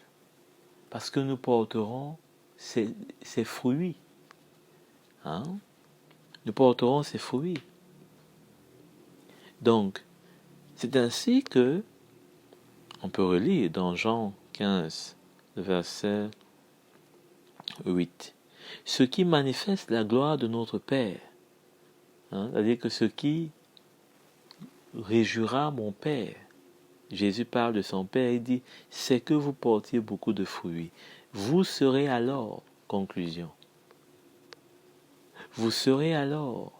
parce que nous porterons ses fruits. Hein? Nous porterons ses fruits. Donc, c'est ainsi que on peut relire dans Jean 15, verset 8. Ce qui manifeste la gloire de notre Père, hein, c'est-à-dire que ce qui réjouira mon Père. Jésus parle de son Père et dit, c'est que vous portiez beaucoup de fruits. Vous serez alors, conclusion, vous serez alors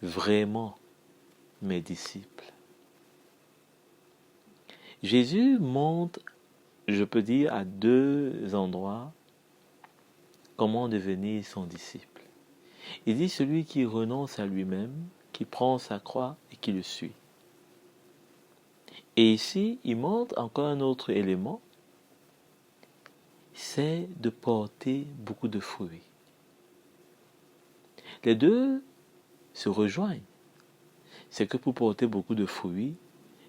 vraiment mes disciples. Jésus montre, je peux dire, à 2 endroits comment devenir son disciple. Il dit celui qui renonce à lui-même, qui prend sa croix et qui le suit. Et ici, il montre encore un autre élément, c'est de porter beaucoup de fruits. Les deux se rejoignent. C'est que pour porter beaucoup de fruits,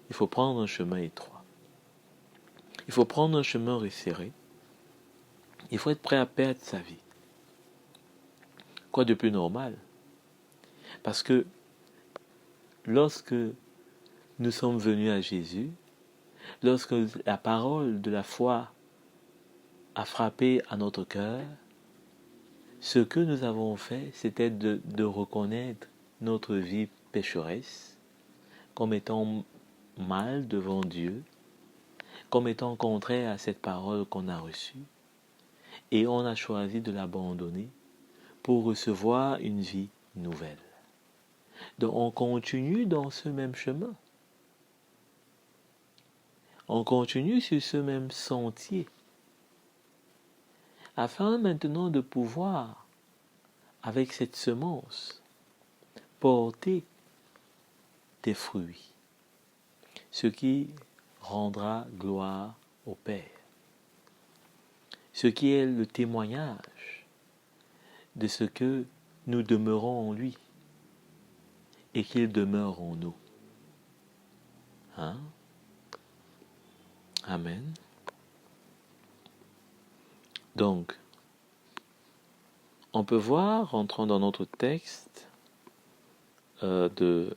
il faut prendre un chemin étroit. Il faut prendre un chemin resserré. Il faut être prêt à perdre sa vie. Quoi de plus normal? Parce que lorsque nous sommes venus à Jésus, lorsque la parole de la foi a frappé à notre cœur, ce que nous avons fait, c'était de reconnaître notre vie pécheresse comme étant mal devant Dieu, comme étant contraire à cette parole qu'on a reçue, et on a choisi de l'abandonner pour recevoir une vie nouvelle. Donc on continue dans ce même chemin. On continue sur ce même sentier, afin maintenant de pouvoir, avec cette semence, porter des fruits, ce qui rendra gloire au Père, ce qui est le témoignage de ce que nous demeurons en lui et qu'il demeure en nous. Hein? Amen. Donc, on peut voir, entrant dans notre texte de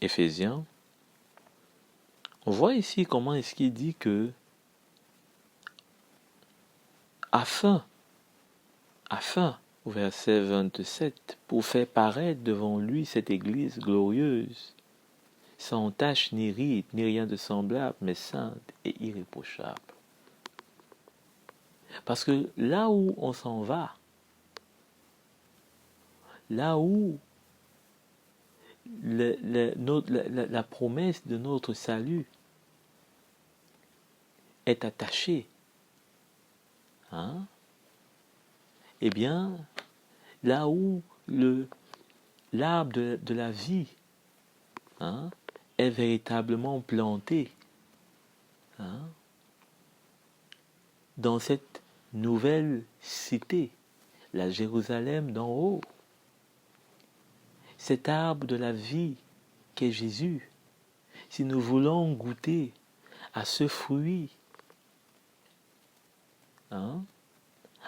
Éphésiens, on voit ici comment est-ce qu'il dit que afin, au verset 27, pour faire paraître devant lui cette église glorieuse, sans tache ni ride, ni rien de semblable, mais sainte et irréprochable. Parce que là où on s'en va, là où la promesse de notre salut est attachée, hein, eh bien, là où l'arbre de la vie, hein, est véritablement planté, hein, dans cette nouvelle cité, la Jérusalem d'en haut, cet arbre de la vie qu'est Jésus, si nous voulons goûter à ce fruit, hein,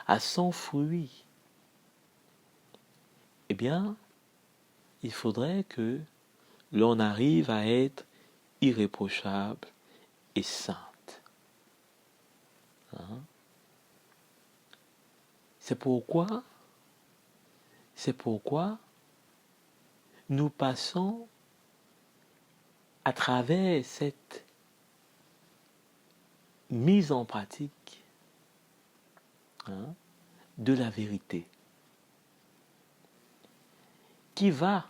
à son fruit, eh bien, il faudrait que l'on arrive à être irréprochable et sainte. Hein? C'est pourquoi nous passons à travers cette mise en pratique, hein, de la vérité, qui va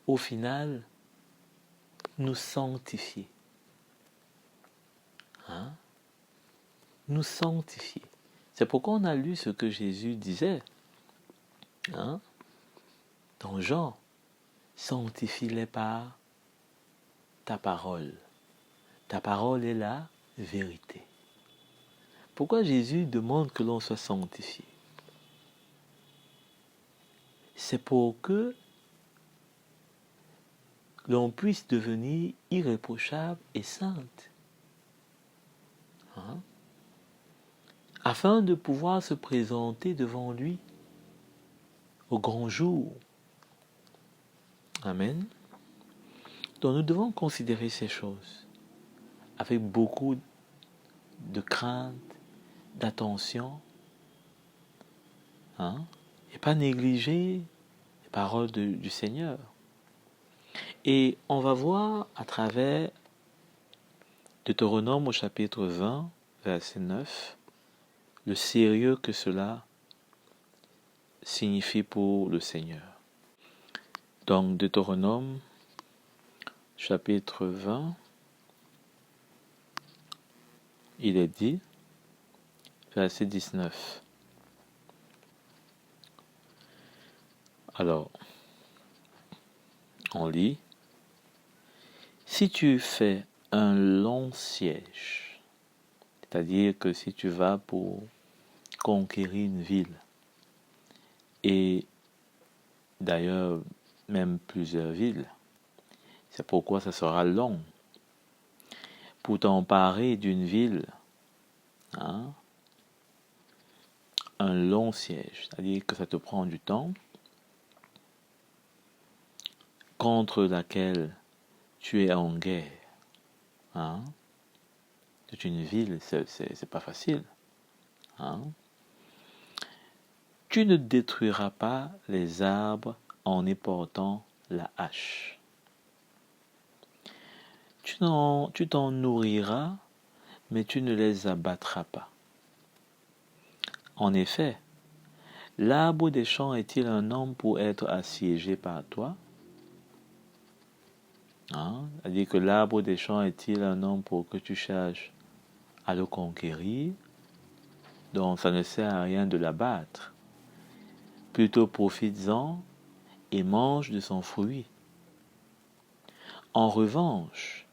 au final nous sanctifier. Hein? Nous sanctifier. C'est pourquoi on a lu ce que Jésus disait, hein, dans Jean, sanctifie-les par ta parole. Ta parole est la vérité. Pourquoi Jésus demande que l'on soit sanctifié? C'est pour que l'on puisse devenir irréprochable et sainte. Hein? Afin de pouvoir se présenter devant lui au grand jour. Amen. Donc nous devons considérer ces choses avec beaucoup de crainte, d'attention, hein, et pas négliger les paroles du Seigneur. Et on va voir à travers Deutéronome au chapitre 20, verset 9, le sérieux que cela signifie pour le Seigneur. Donc Deutéronome chapitre 20, il est dit, verset 19. Alors, on lit, si tu fais un long siège, c'est-à-dire que si tu vas pour conquérir une ville, et d'ailleurs même plusieurs villes, c'est pourquoi ça sera long. Pour t'emparer d'une ville, hein, un long siège, c'est-à-dire que ça te prend du temps, contre laquelle tu es en guerre. Hein? C'est une ville, c'est pas facile. Hein? Tu ne détruiras pas les arbres en y portant la hache. Tu t'en nourriras, mais tu ne les abattras pas. En effet, l'arbre des champs est-il un homme pour être assiégé par toi? Hein? C'est-à-dire que l'arbre des champs est-il un homme pour que tu cherches à le conquérir? Donc ça ne sert à rien de l'abattre. Plutôt profites-en et mange de son fruit. En revanche,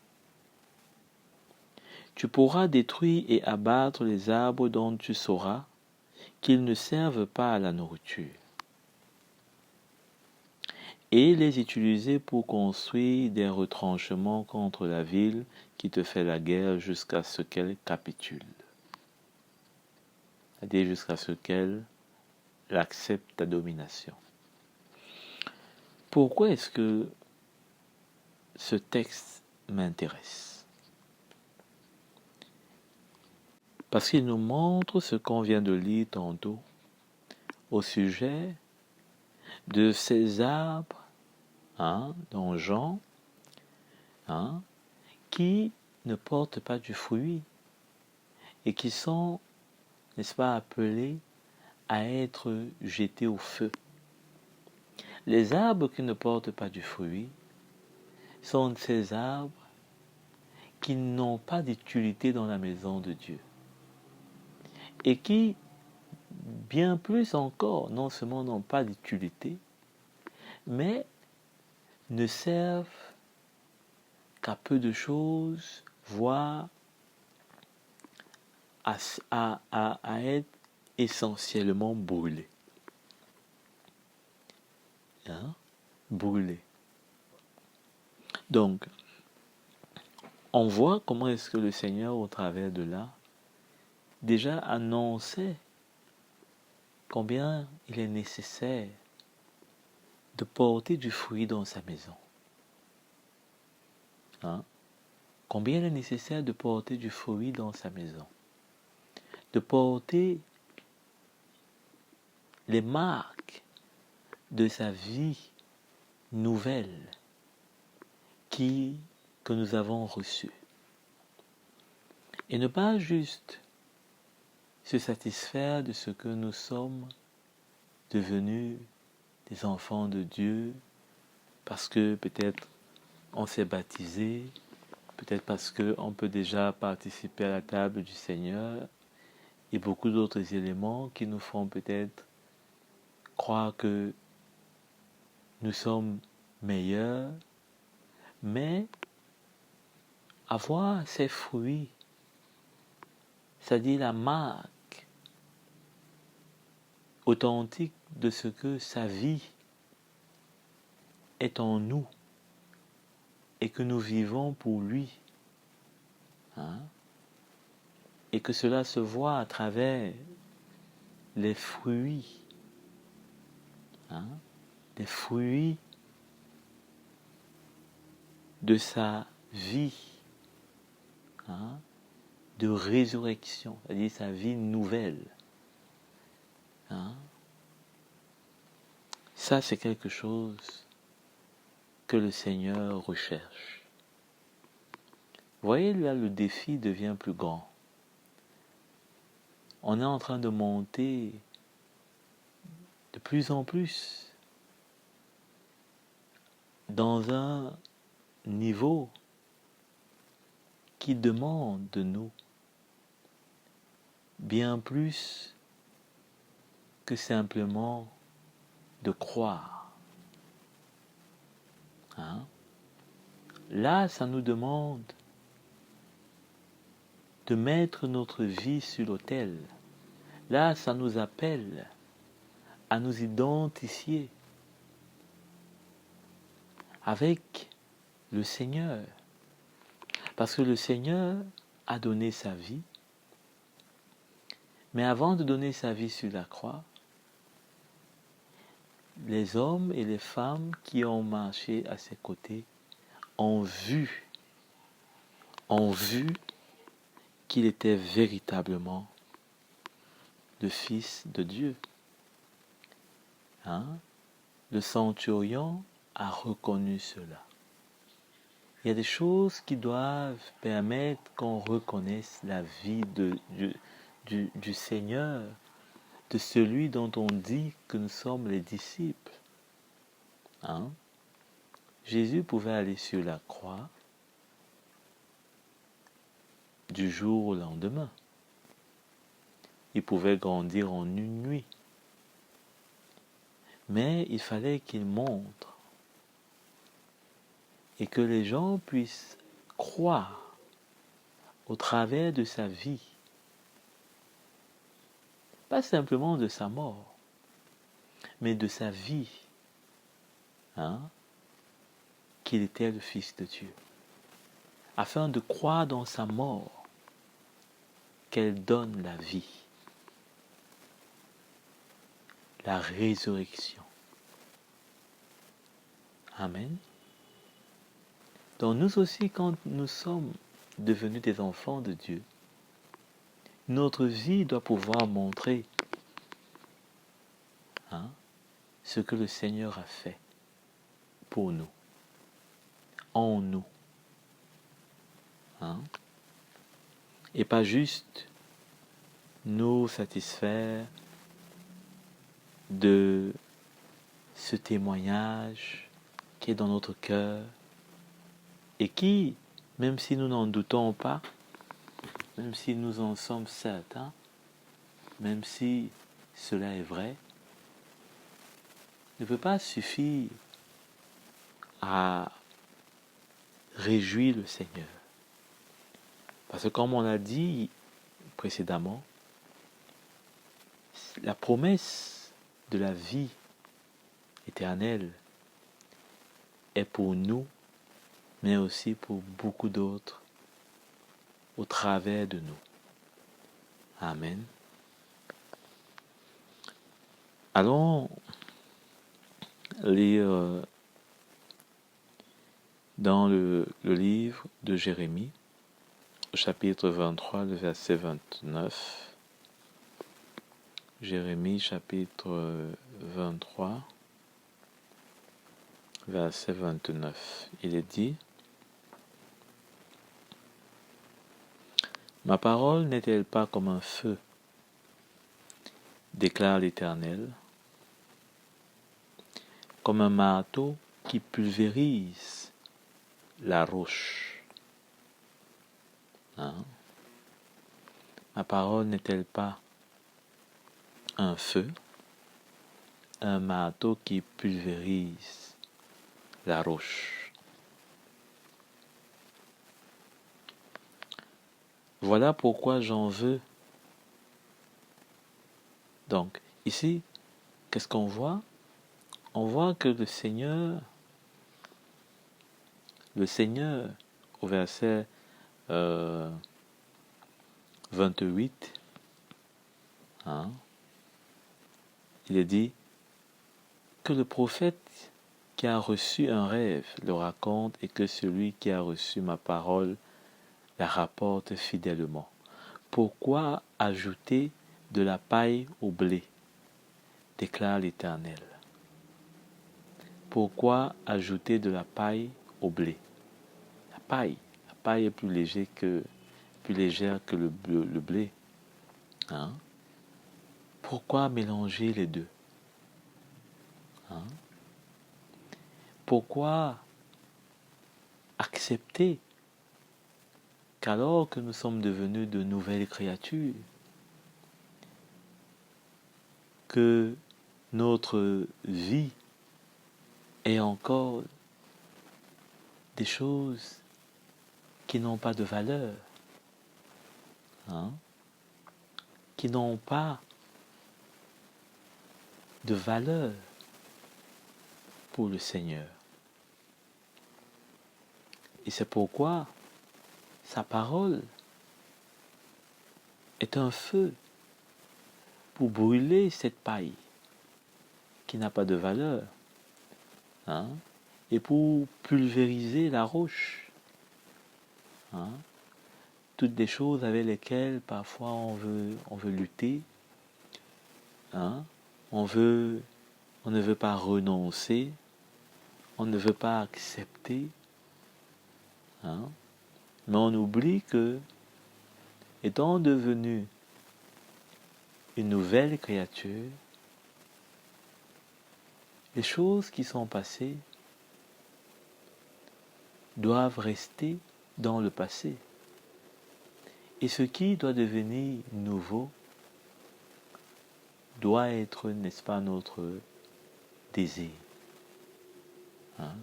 tu pourras détruire et abattre les arbres dont tu sauras qu'ils ne servent pas à la nourriture, et les utiliser pour construire des retranchements contre la ville qui te fait la guerre jusqu'à ce qu'elle capitule, c'est-à-dire jusqu'à ce qu'elle accepte ta domination. Pourquoi est-ce que ce texte m'intéresse? Parce qu'il nous montre ce qu'on vient de lire tantôt au sujet de ces arbres, dont Jean, qui ne portent pas du fruit et qui sont, n'est-ce pas, appelés à être jetés au feu. Les arbres qui ne portent pas du fruit sont ces arbres qui n'ont pas d'utilité dans la maison de Dieu et qui, bien plus encore, non seulement n'ont pas d'utilité, mais ne servent qu'à peu de choses, voire à être essentiellement brûlés. Brûlés. Donc, on voit comment est-ce que le Seigneur, au travers de là, déjà annonçait combien il est nécessaire de porter du fruit dans sa maison. Combien il est nécessaire de porter du fruit dans sa maison. De porter les marques de sa vie nouvelle que nous avons reçue. Et ne pas juste se satisfaire de ce que nous sommes devenus des enfants de Dieu parce que peut-être on s'est baptisé, peut-être parce qu'on peut déjà participer à la table du Seigneur et beaucoup d'autres éléments qui nous font peut-être croire que nous sommes meilleurs, mais avoir ces fruits, c'est-à-dire la marque authentique de ce que sa vie est en nous et que nous vivons pour lui. Et que cela se voit à travers les fruits, les fruits de sa vie, de résurrection, c'est-à-dire sa vie nouvelle. Ça, c'est quelque chose que le Seigneur recherche. Vous voyez, là, le défi devient plus grand. On est en train de monter de plus en plus dans un niveau qui demande de nous bien plus que simplement de croire. Là, ça nous demande de mettre notre vie sur l'autel. Là, ça nous appelle à nous identifier avec le Seigneur. Parce que le Seigneur a donné sa vie, mais avant de donner sa vie sur la croix, les hommes et les femmes qui ont marché à ses côtés ont vu qu'il était véritablement le Fils de Dieu. Hein? Le centurion a reconnu cela. Il y a des choses qui doivent permettre qu'on reconnaisse la vie du Seigneur, de celui dont on dit que nous sommes les disciples. Hein? Jésus pouvait aller sur la croix du jour au lendemain. Il pouvait grandir en une nuit. Mais il fallait qu'il montre et que les gens puissent croire au travers de sa vie, pas simplement de sa mort, mais de sa vie, hein, qu'il était le Fils de Dieu, afin de croire dans sa mort qu'elle donne la vie, la résurrection. Amen. Donc nous aussi, quand nous sommes devenus des enfants de Dieu, notre vie doit pouvoir montrer, hein, ce que le Seigneur a fait pour nous, en nous. Hein? Et pas juste nous satisfaire de ce témoignage qui est dans notre cœur et qui, même si nous n'en doutons pas, même si nous en sommes certains, même si cela est vrai, ne peut pas suffire à réjouir le Seigneur. Parce que comme on l'a dit précédemment, la promesse de la vie éternelle est pour nous, mais aussi pour beaucoup d'autres au travers de nous. Amen. Allons lire dans le livre de Jérémie, au chapitre 23, le verset 29. Jérémie, chapitre 23, verset 29. Il est dit: « Ma parole n'est-elle pas comme un feu, déclare l'Éternel, comme un marteau qui pulvérise la roche. » Hein? Ma parole n'est-elle pas un feu, un marteau qui pulvérise la roche? Voilà pourquoi j'en veux. Donc, ici, qu'est-ce qu'on voit? On voit que le Seigneur, au verset 28, hein, il est dit que le prophète qui a reçu un rêve le raconte et que celui qui a reçu ma parole la rapporte fidèlement. Pourquoi ajouter de la paille au blé, déclare l'Éternel. Pourquoi ajouter de la paille au blé? La paille est plus légère que le blé. Hein? Pourquoi mélanger les deux? Hein? Pourquoi accepter qu'alors que nous sommes devenus de nouvelles créatures, que notre vie est encore des choses qui n'ont pas de valeur, hein? Qui n'ont pas de valeur pour le Seigneur. Et c'est pourquoi sa parole est un feu pour brûler cette paille qui n'a pas de valeur, hein, et pour pulvériser la roche, hein, toutes des choses avec lesquelles parfois on veut lutter, hein, on ne veut pas renoncer, on ne veut pas accepter, hein, mais on oublie que, étant devenu une nouvelle créature, les choses qui sont passées doivent rester dans le passé. Et ce qui doit devenir nouveau doit être, n'est-ce pas, notre désir. Hein?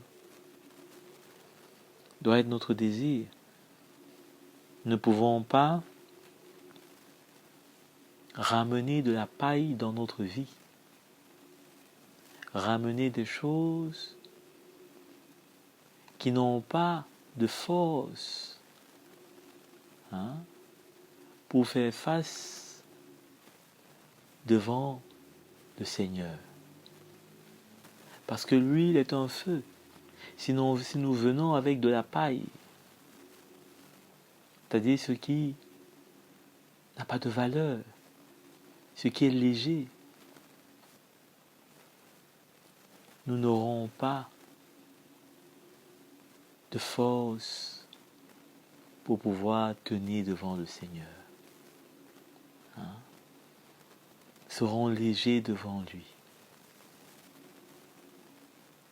Doit être notre désir. Nous ne pouvons pas ramener de la paille dans notre vie. Ramener des choses qui n'ont pas de force, hein, pour faire face devant le Seigneur. Parce que l'huile est un feu. Si nous venons avec de la paille, c'est-à-dire ce qui n'a pas de valeur, ce qui est léger, nous n'aurons pas de force pour pouvoir tenir devant le Seigneur. Hein? Serons légers devant lui.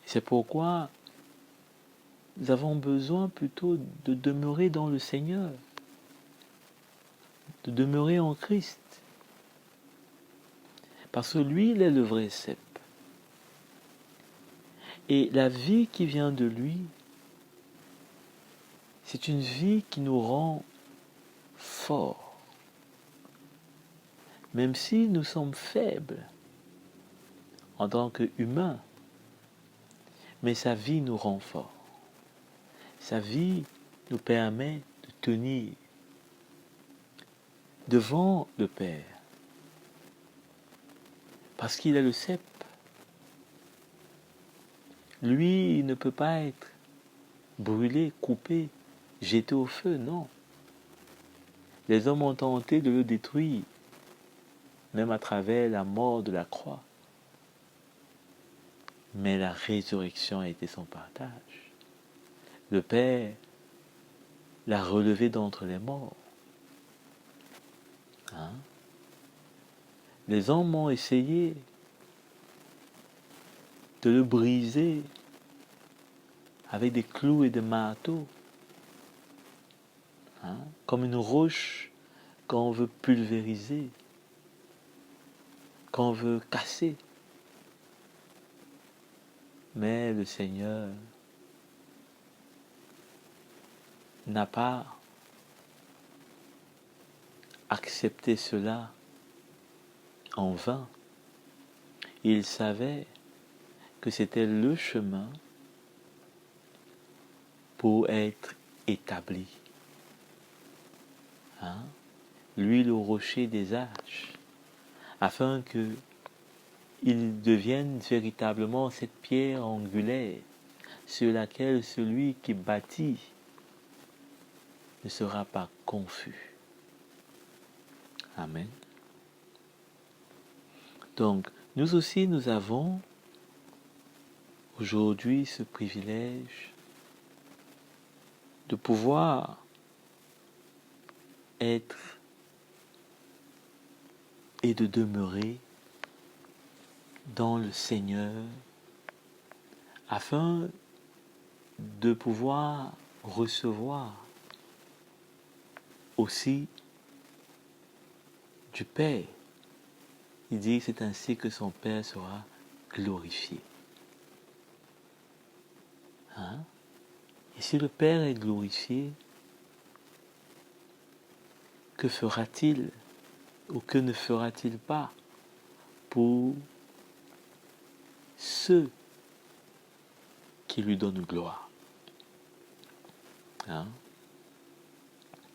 C'est pourquoi nous avons besoin plutôt de demeurer dans le Seigneur, de demeurer en Christ. Parce que lui, il est le vrai cep. Et la vie qui vient de lui, c'est une vie qui nous rend forts. Même si nous sommes faibles en tant qu'humains, mais sa vie nous rend forts. Sa vie nous permet de tenir devant le Père. Parce qu'il est le cep. Lui, il ne peut pas être brûlé, coupé, jeté au feu, non. Les hommes ont tenté de le détruire, même à travers la mort de la croix. Mais la résurrection a été son partage. Le Père l'a relevé d'entre les morts. Hein? Les hommes ont essayé de le briser avec des clous et des marteaux. Hein? Comme une roche qu'on veut pulvériser, qu'on veut casser. Mais le Seigneur n'a pas accepté cela en vain. Il savait que c'était le chemin pour être établi. Hein? Lui, le rocher des âges, afin que il devienne véritablement cette pierre angulaire sur laquelle celui qui bâtit ne sera pas confus. Amen. Donc, nous aussi, nous avons aujourd'hui ce privilège de pouvoir être et de demeurer dans le Seigneur afin de pouvoir recevoir aussi du Père. Il dit que c'est ainsi que son Père sera glorifié. Hein? Et si le Père est glorifié, que fera-t-il ou que ne fera-t-il pas pour ceux qui lui donnent gloire, hein?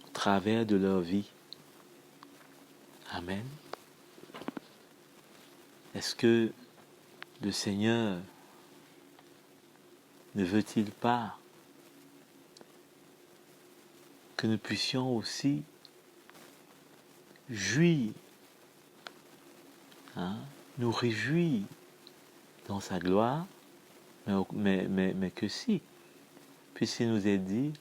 Au travers de leur vie. Amen. Est-ce que le Seigneur ne veut-il pas que nous puissions aussi jouir, nous réjouir dans sa gloire, mais que si, puisqu'il nous est dit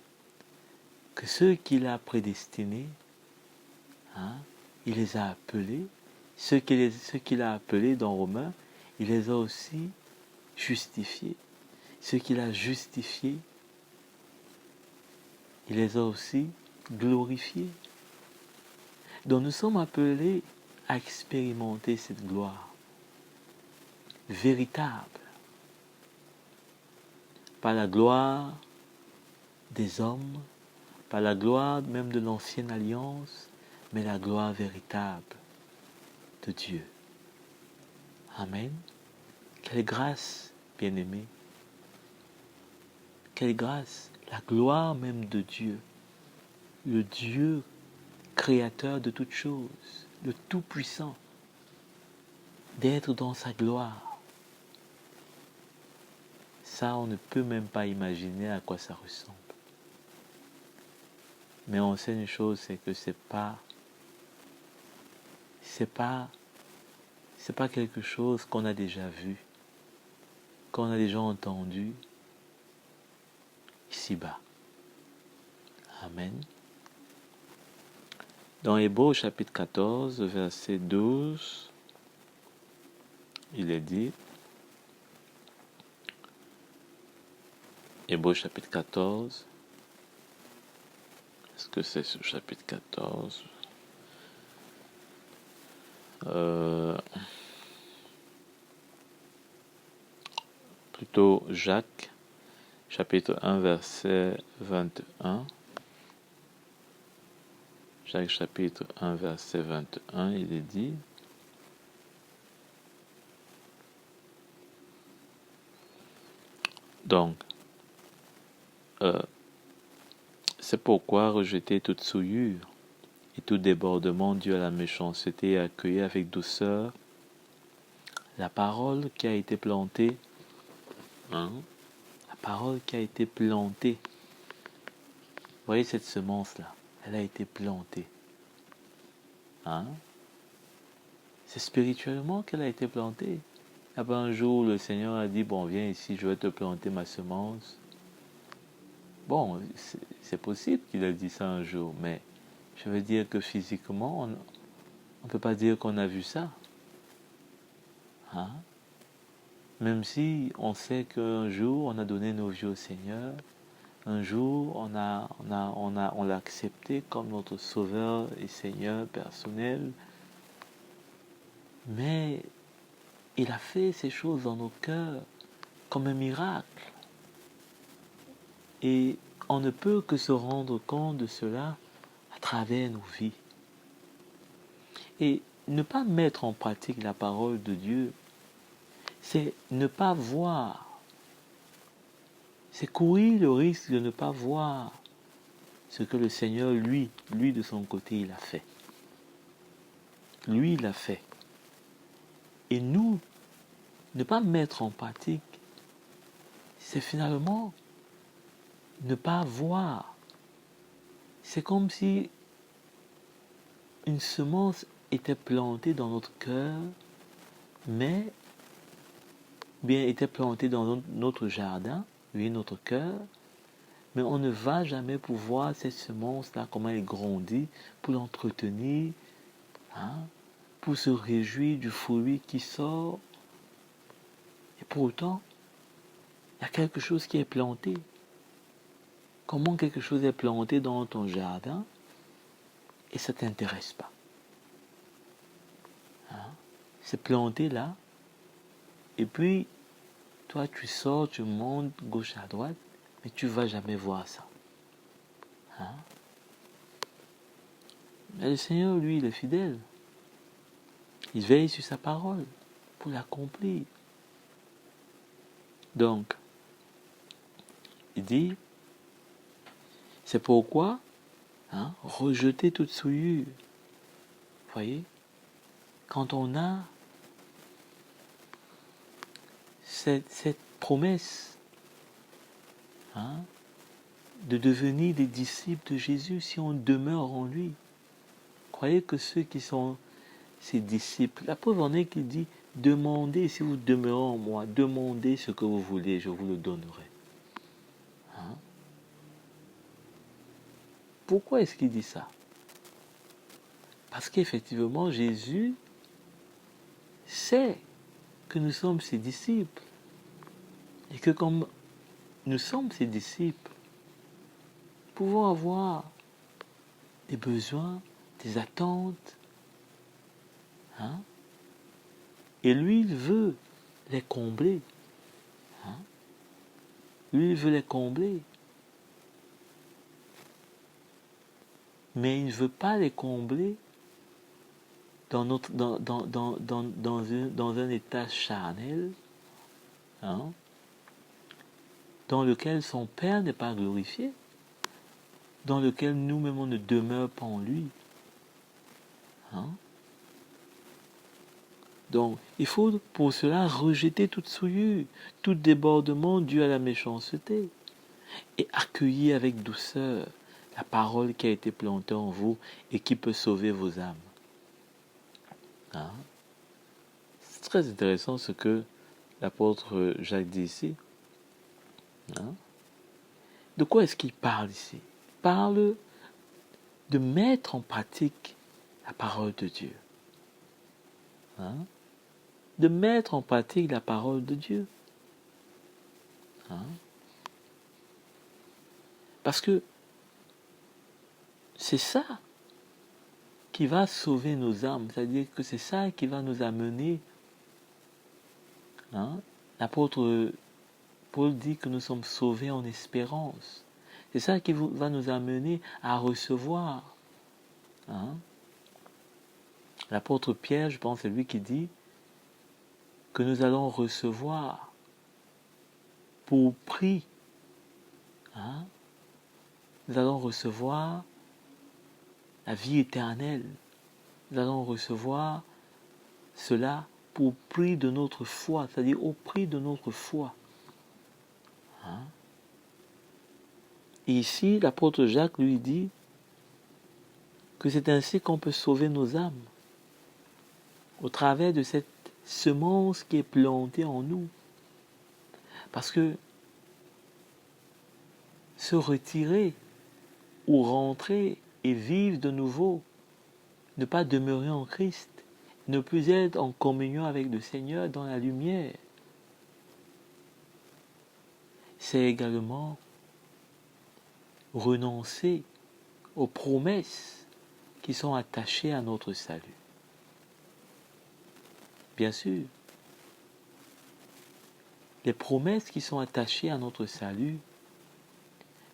que ceux qu'il a prédestinés, il les a appelés, ceux qu'il a appelés dans Romains, il les a aussi justifiés. Ceux qu'il a justifiés, il les a aussi glorifiés. Donc nous sommes appelés à expérimenter cette gloire véritable. Pas la gloire des hommes, pas la gloire même de l'ancienne alliance, mais la gloire véritable de Dieu. Amen. Quelle grâce, bien-aimés. Quelle grâce, la gloire même de Dieu, le Dieu créateur de toutes choses, le Tout-Puissant, d'être dans sa gloire. Ça, on ne peut même pas imaginer à quoi ça ressemble. Mais on sait une chose, c'est que c'est pas quelque chose qu'on a déjà vu, qu'on a déjà entendu ici-bas. Amen. Dans Hébreux chapitre 14, verset 12, il est dit, Hébreux chapitre 14, est-ce que c'est ce chapitre 14 ? Plutôt Jacques, chapitre 1, verset 21. Jacques, chapitre 1, verset 21, il est dit, donc, c'est pourquoi rejeter toute souillure et tout débordement dû à la méchanceté et accueillir avec douceur la parole qui a été plantée, la parole qui a été plantée. Vous voyez cette semence-là, elle a été plantée. C'est spirituellement qu'elle a été plantée. Et puis un jour, le Seigneur a dit, bon, viens ici, je vais te planter ma semence. Bon, c'est possible qu'il ait dit ça un jour, mais je veux dire que physiquement, on ne peut pas dire qu'on a vu ça. Même si on sait qu'un jour, on a donné nos vies au Seigneur, un jour, on l'a accepté comme notre Sauveur et Seigneur personnel, mais il a fait ces choses dans nos cœurs comme un miracle. Et on ne peut que se rendre compte de cela à travers nos vies. Et ne pas mettre en pratique la parole de Dieu, c'est ne pas voir. C'est courir le risque de ne pas voir ce que le Seigneur, lui de son côté, il a fait. Lui, il a fait. Et nous, ne pas mettre en pratique, c'est finalement ne pas voir. C'est comme si une semence était plantée dans notre cœur, mais bien était plantée dans notre jardin, oui, notre cœur, mais on ne va jamais pouvoir cette semence-là, comment elle grandit, pour l'entretenir, pour se réjouir du fruit qui sort. Et pourtant, il y a quelque chose qui est planté. Comment quelque chose est planté dans ton jardin et ça ne t'intéresse pas. C'est planté là, et puis toi tu sors, tu montes gauche à droite, mais tu ne vas jamais voir ça. Mais le Seigneur, lui, il est fidèle. Il veille sur sa parole pour l'accomplir. Donc, il dit, c'est pourquoi rejeter toute souillure. Vous voyez, quand on a cette promesse, hein, de devenir des disciples de Jésus si on demeure en lui. Croyez que ceux qui sont ses disciples, la preuve en est qu'il dit, demandez si vous demeurez en moi, demandez ce que vous voulez, je vous le donnerai. Hein? Pourquoi est-ce qu'il dit ça? Parce qu'effectivement, Jésus sait que nous sommes ses disciples. Et que comme nous sommes ses disciples, nous pouvons avoir des besoins, des attentes. Hein? Et lui, il veut les combler. Hein? Lui, il veut les combler. Mais il ne veut pas les combler dans un état charnel, hein, dans lequel son Père n'est pas glorifié, dans lequel nous-mêmes on ne demeure pas en lui. Hein. Donc, il faut pour cela rejeter toute souillure, tout débordement dû à la méchanceté, et accueillir avec douceur la parole qui a été plantée en vous et qui peut sauver vos âmes. Hein? C'est très intéressant ce que l'apôtre Jacques dit ici. Hein? De quoi est-ce qu'il parle ici? Il parle de mettre en pratique la parole de Dieu. Hein? De mettre en pratique la parole de Dieu. Hein? Parce que c'est ça qui va sauver nos âmes, c'est-à-dire que c'est ça qui va nous amener. Hein? L'apôtre Paul dit que nous sommes sauvés en espérance. C'est ça qui va nous amener à recevoir. Hein? L'apôtre Pierre, je pense, c'est lui qui dit que nous allons recevoir pour prix. Hein? Nous allons recevoir la vie éternelle. Nous allons recevoir cela pour prix de notre foi, c'est-à-dire au prix de notre foi. Hein? Et ici, l'apôtre Jacques lui dit que c'est ainsi qu'on peut sauver nos âmes, au travers de cette semence qui est plantée en nous. Parce que se retirer ou rentrer et vivre de nouveau, ne pas demeurer en Christ, ne plus être en communion avec le Seigneur dans la lumière, c'est également renoncer aux promesses qui sont attachées à notre salut. Bien sûr, les promesses qui sont attachées à notre salut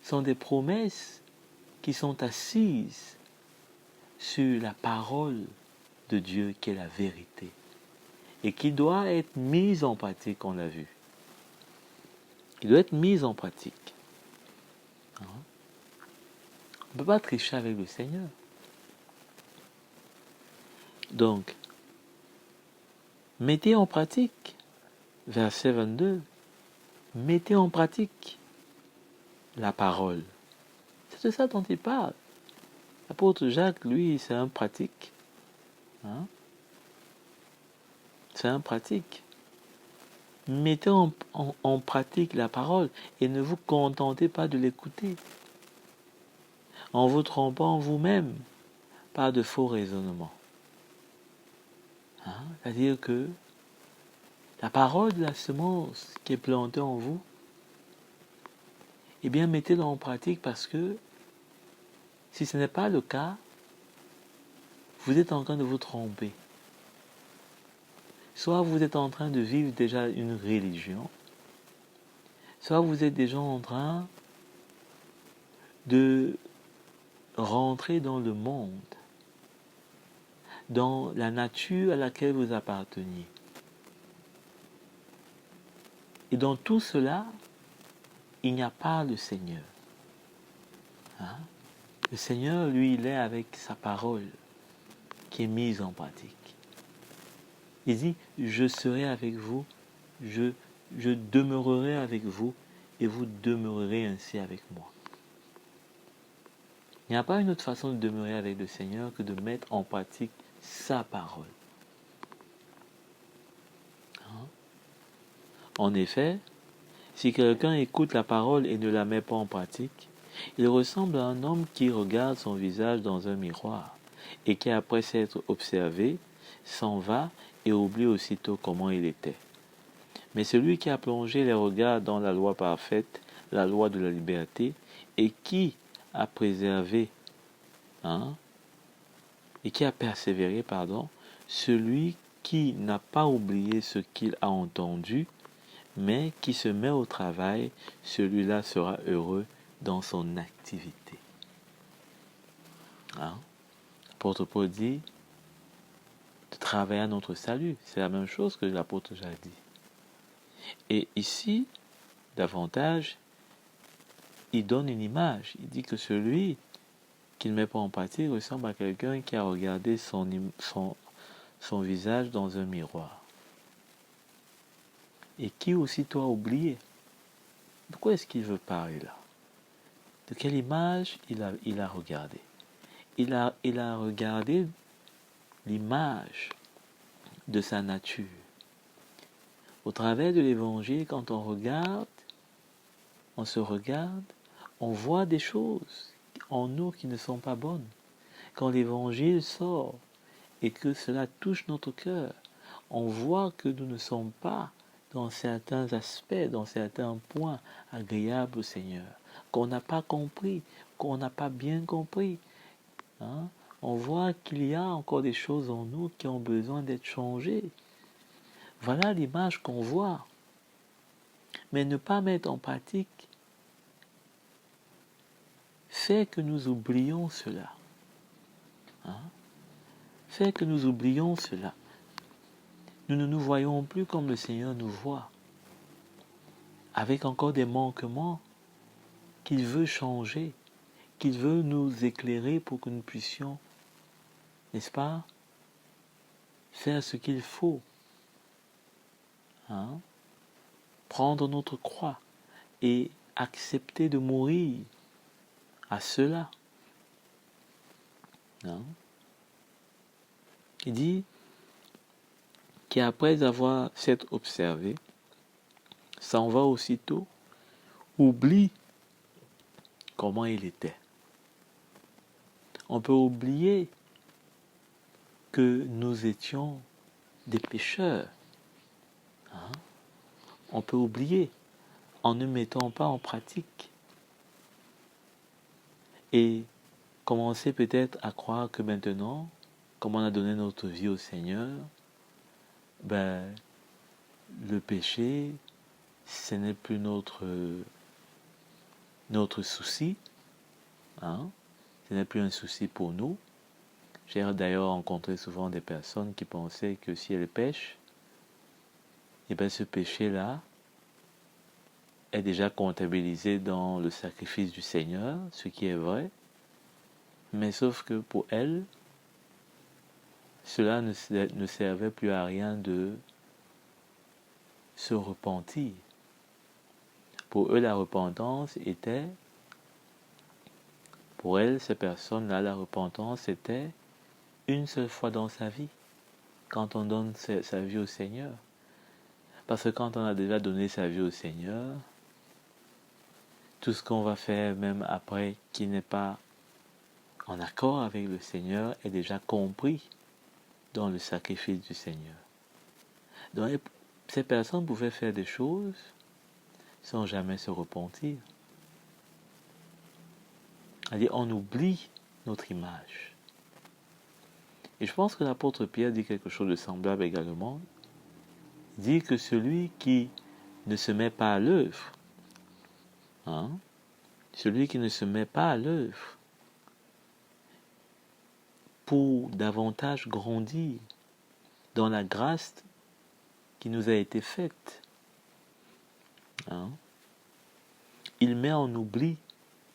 sont des promesses qui sont assises sur la parole de Dieu qui est la vérité et qui doit être mise en pratique, on l'a vu. Il doit être mise en pratique. Hein? On ne peut pas tricher avec le Seigneur. Donc, mettez en pratique, verset 22, mettez en pratique la parole. C'est de ça dont il parle. L'apôtre Jacques, lui, c'est un pratique. Hein? C'est un pratique. Mettez en pratique la parole et ne vous contentez pas de l'écouter en vous trompant vous-même par de faux raisonnements. Hein? C'est-à-dire que la parole de la semence qui est plantée en vous, eh bien mettez-la en pratique parce que si ce n'est pas le cas, vous êtes en train de vous tromper. Soit vous êtes en train de vivre déjà une religion, soit vous êtes déjà en train de rentrer dans le monde, dans la nature à laquelle vous apparteniez. Et dans tout cela, il n'y a pas le Seigneur. Hein? Le Seigneur, lui, il est avec sa parole qui est mise en pratique. Il dit, je serai avec vous, je je demeurerai avec vous et vous demeurerez ainsi avec moi. Il n'y a pas une autre façon de demeurer avec le Seigneur que de mettre en pratique sa parole. En effet, si quelqu'un écoute la parole et ne la met pas en pratique, il ressemble à un homme qui regarde son visage dans un miroir et qui, après s'être observé, s'en va et oublie aussitôt comment il était. Mais celui qui a plongé les regards dans la loi parfaite, la loi de la liberté, et qui a préservé, et qui a persévéré, celui qui n'a pas oublié ce qu'il a entendu, mais qui se met au travail, celui-là sera heureux dans son activité. L'apôtre Paul dit de travailler à notre salut. C'est la même chose que l'apôtre Jacques dit. Et ici, davantage, il donne une image. Il dit que celui qui ne met pas en pratique ressemble à quelqu'un qui a regardé son visage dans un miroir. Et qui aussitôt a oublié. De quoi est-ce qu'il veut parler là? De quelle image il a regardé? Il a regardé l'image de sa nature. Au travers de l'évangile, quand on se regarde, on voit des choses en nous qui ne sont pas bonnes. Quand l'évangile sort et que cela touche notre cœur, on voit que nous ne sommes pas dans certains aspects, dans certains points agréables au Seigneur, qu'on n'a pas compris, qu'on n'a pas bien compris. On voit qu'il y a encore des choses en nous qui ont besoin d'être changées. Voilà l'image qu'on voit. Mais ne pas mettre en pratique fait que nous oublions cela. Fait que nous oublions cela. Nous ne nous voyons plus comme le Seigneur nous voit, avec encore des manquements qu'il veut changer, qu'il veut nous éclairer pour que nous puissions, n'est-ce pas, faire ce qu'il faut. Prendre notre croix et accepter de mourir à cela. Il dit qu'après avoir s'être observé, s'en va aussitôt, oublie comment il était. On peut oublier que nous étions des pécheurs. On peut oublier en ne mettant pas en pratique. Et commencer peut-être à croire que maintenant, comme on a donné notre vie au Seigneur, le péché, ce n'est plus notre souci. Ce n'est plus un souci pour nous. J'ai d'ailleurs rencontré souvent des personnes qui pensaient que si elles pêchent, ce péché-là est déjà comptabilisé dans le sacrifice du Seigneur, ce qui est vrai. Mais sauf que pour elles, cela ne servait plus à rien de se repentir. Pour eux, la repentance était, pour elles, ces personnes-là, la repentance était une seule fois dans sa vie, quand on donne sa vie au Seigneur. Parce que quand on a déjà donné sa vie au Seigneur, tout ce qu'on va faire même après qui n'est pas en accord avec le Seigneur est déjà compris dans le sacrifice du Seigneur. Donc, ces personnes pouvaient faire des choses sans jamais se repentir. C'est-à-dire, on oublie notre image. Et je pense que l'apôtre Pierre dit quelque chose de semblable également. Il dit que celui qui ne se met pas à l'œuvre, celui qui ne se met pas à l'œuvre pour davantage grandir dans la grâce qui nous a été faite, il met en oubli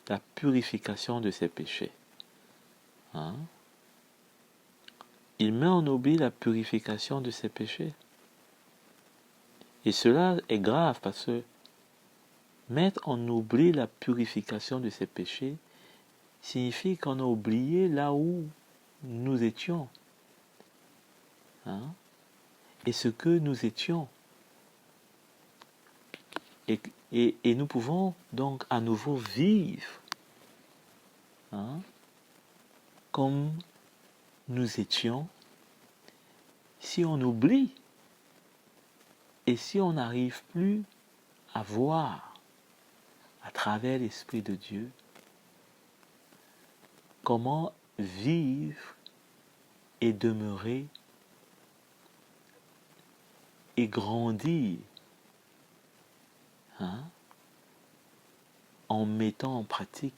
la purification de ses péchés. Il met en oubli la purification de ses péchés. Et cela est grave parce que mettre en oubli la purification de ses péchés signifie qu'on a oublié là où nous étions, hein, et ce que nous étions. Et nous pouvons donc à nouveau vivre, hein, comme nous étions si on oublie et si on n'arrive plus à voir à travers l'Esprit de Dieu comment vivre et demeurer et grandir, hein, en mettant en pratique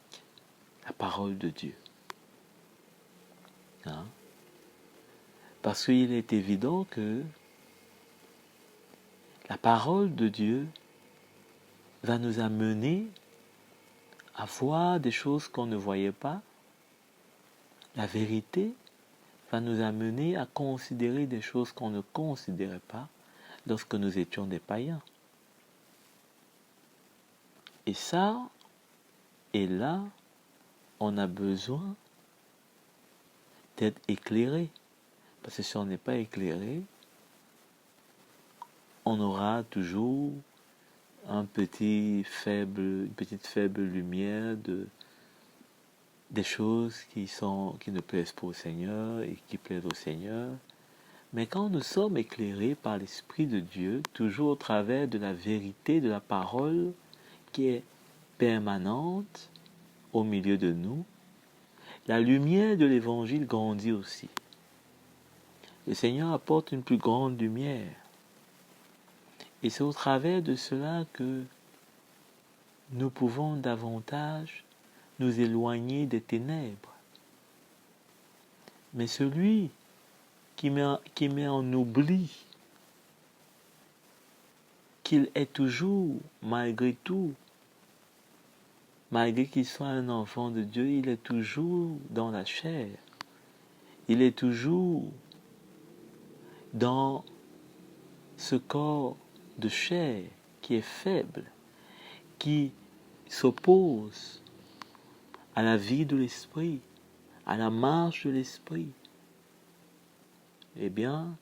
la parole de Dieu. Hein? Parce qu'il est évident que la parole de Dieu va nous amener à voir des choses qu'on ne voyait pas. La vérité va nous amener à considérer des choses qu'on ne considérait pas lorsque nous étions des païens. Et ça, et là, on a besoin d'être éclairé. Parce que si on n'est pas éclairé, on aura toujours une petite faible lumière des choses qui ne plaisent pas au Seigneur et qui plaisent au Seigneur. Mais quand nous sommes éclairés par l'Esprit de Dieu, toujours au travers de la vérité de la parole qui est permanente au milieu de nous, la lumière de l'Évangile grandit aussi. Le Seigneur apporte une plus grande lumière. Et c'est au travers de cela que nous pouvons davantage nous éloigner des ténèbres. Mais celui qui met en oubli qu'il est toujours, malgré tout, malgré qu'il soit un enfant de Dieu, il est toujours dans la chair. Il est toujours dans ce corps de chair qui est faible, qui s'oppose à la vie de l'esprit, à la marche de l'esprit. Eh bien,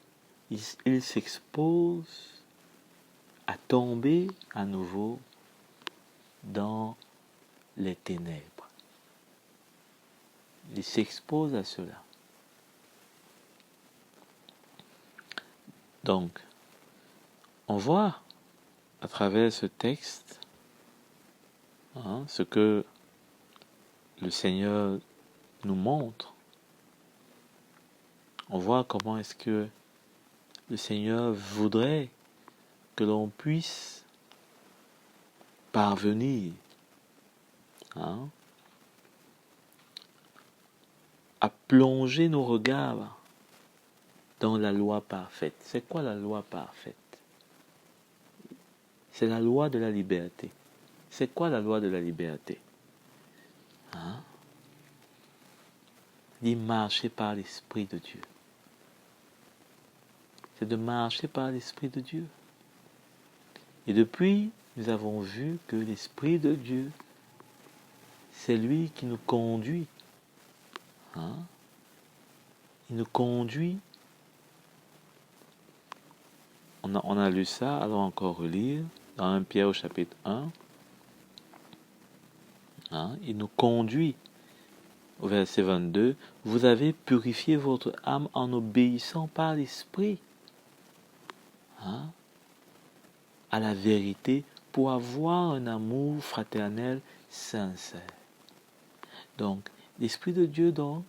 il s'expose à tomber à nouveau dans les ténèbres. Il s'expose à cela. Donc, on voit à travers ce texte, hein, ce que le Seigneur nous montre. On voit comment est-ce que le Seigneur voudrait que l'on puisse parvenir, hein, à plonger nos regards dans la loi parfaite. C'est quoi la loi parfaite? C'est la loi de la liberté. C'est quoi la loi de la liberté? Hein? Dit marcher par l'Esprit de Dieu. C'est de marcher par l'Esprit de Dieu. Et depuis, nous avons vu que l'Esprit de Dieu, c'est lui qui nous conduit. Hein? Il nous conduit. On a lu ça, allons encore relire, dans 1 Pierre au chapitre 1. Hein? Il nous conduit. Au verset 22, vous avez purifié votre âme en obéissant par l'Esprit, hein, à la vérité pour avoir un amour fraternel sincère. Donc, l'Esprit de Dieu, donc,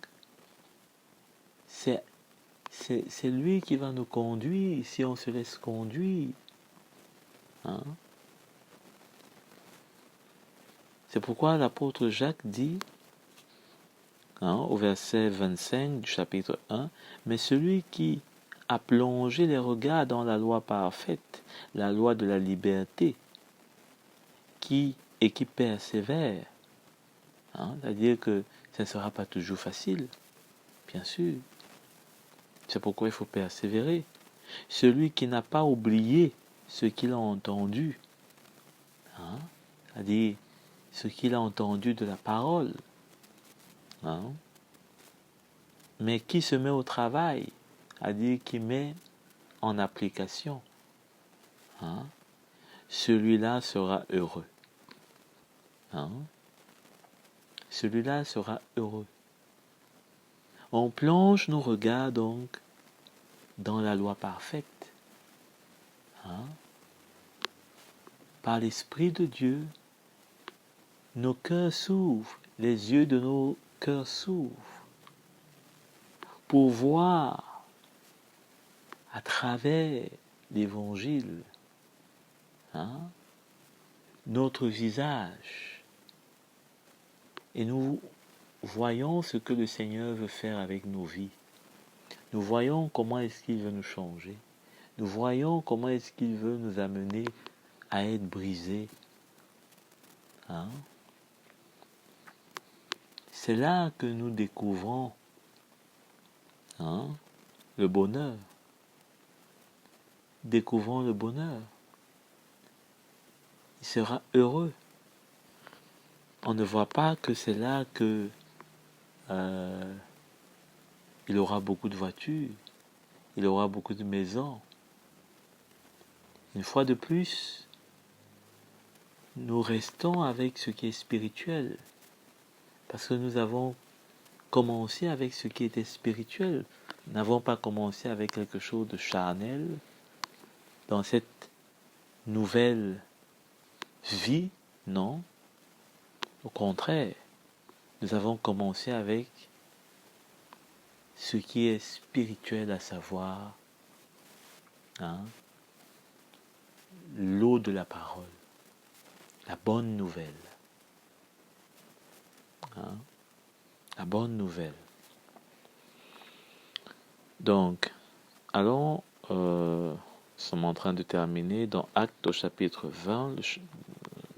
c'est lui qui va nous conduire si on se laisse conduire. Hein. C'est pourquoi l'apôtre Jacques dit, hein, au verset 25 du chapitre 1, mais celui qui a plongé les regards dans la loi parfaite, la loi de la liberté, qui persévère, hein, c'est-à-dire que ce ne sera pas toujours facile, bien sûr. C'est pourquoi il faut persévérer. Celui qui n'a pas oublié ce qu'il a entendu, hein, c'est-à-dire ce qu'il a entendu de la parole, hein, mais qui se met au travail, c'est-à-dire qui met en application, hein, celui-là sera heureux. Hein. Celui-là sera heureux. On plonge nos regards donc dans la loi parfaite. Hein. Par l'Esprit de Dieu, nos cœurs s'ouvrent, les yeux de nos cœurs s'ouvrent pour voir à travers l'Évangile, hein, notre visage. Et nous voyons ce que le Seigneur veut faire avec nos vies. Nous voyons comment est-ce qu'il veut nous changer. Nous voyons comment est-ce qu'il veut nous amener à être brisés. Hein? C'est là que nous découvrons, hein, le bonheur. Découvrons le bonheur. Il sera heureux. On ne voit pas que c'est là que il aura beaucoup de voitures, il aura beaucoup de maisons. Une fois de plus, nous restons avec ce qui est spirituel, parce que nous avons commencé avec ce qui était spirituel. Nous n'avons pas commencé avec quelque chose de charnel. Dans cette nouvelle vie, non. Au contraire, nous avons commencé avec ce qui est spirituel, à savoir, hein, l'eau de la parole, la bonne nouvelle. Hein, la bonne nouvelle. Donc, allons, nous sommes en train de terminer dans Actes au chapitre 20,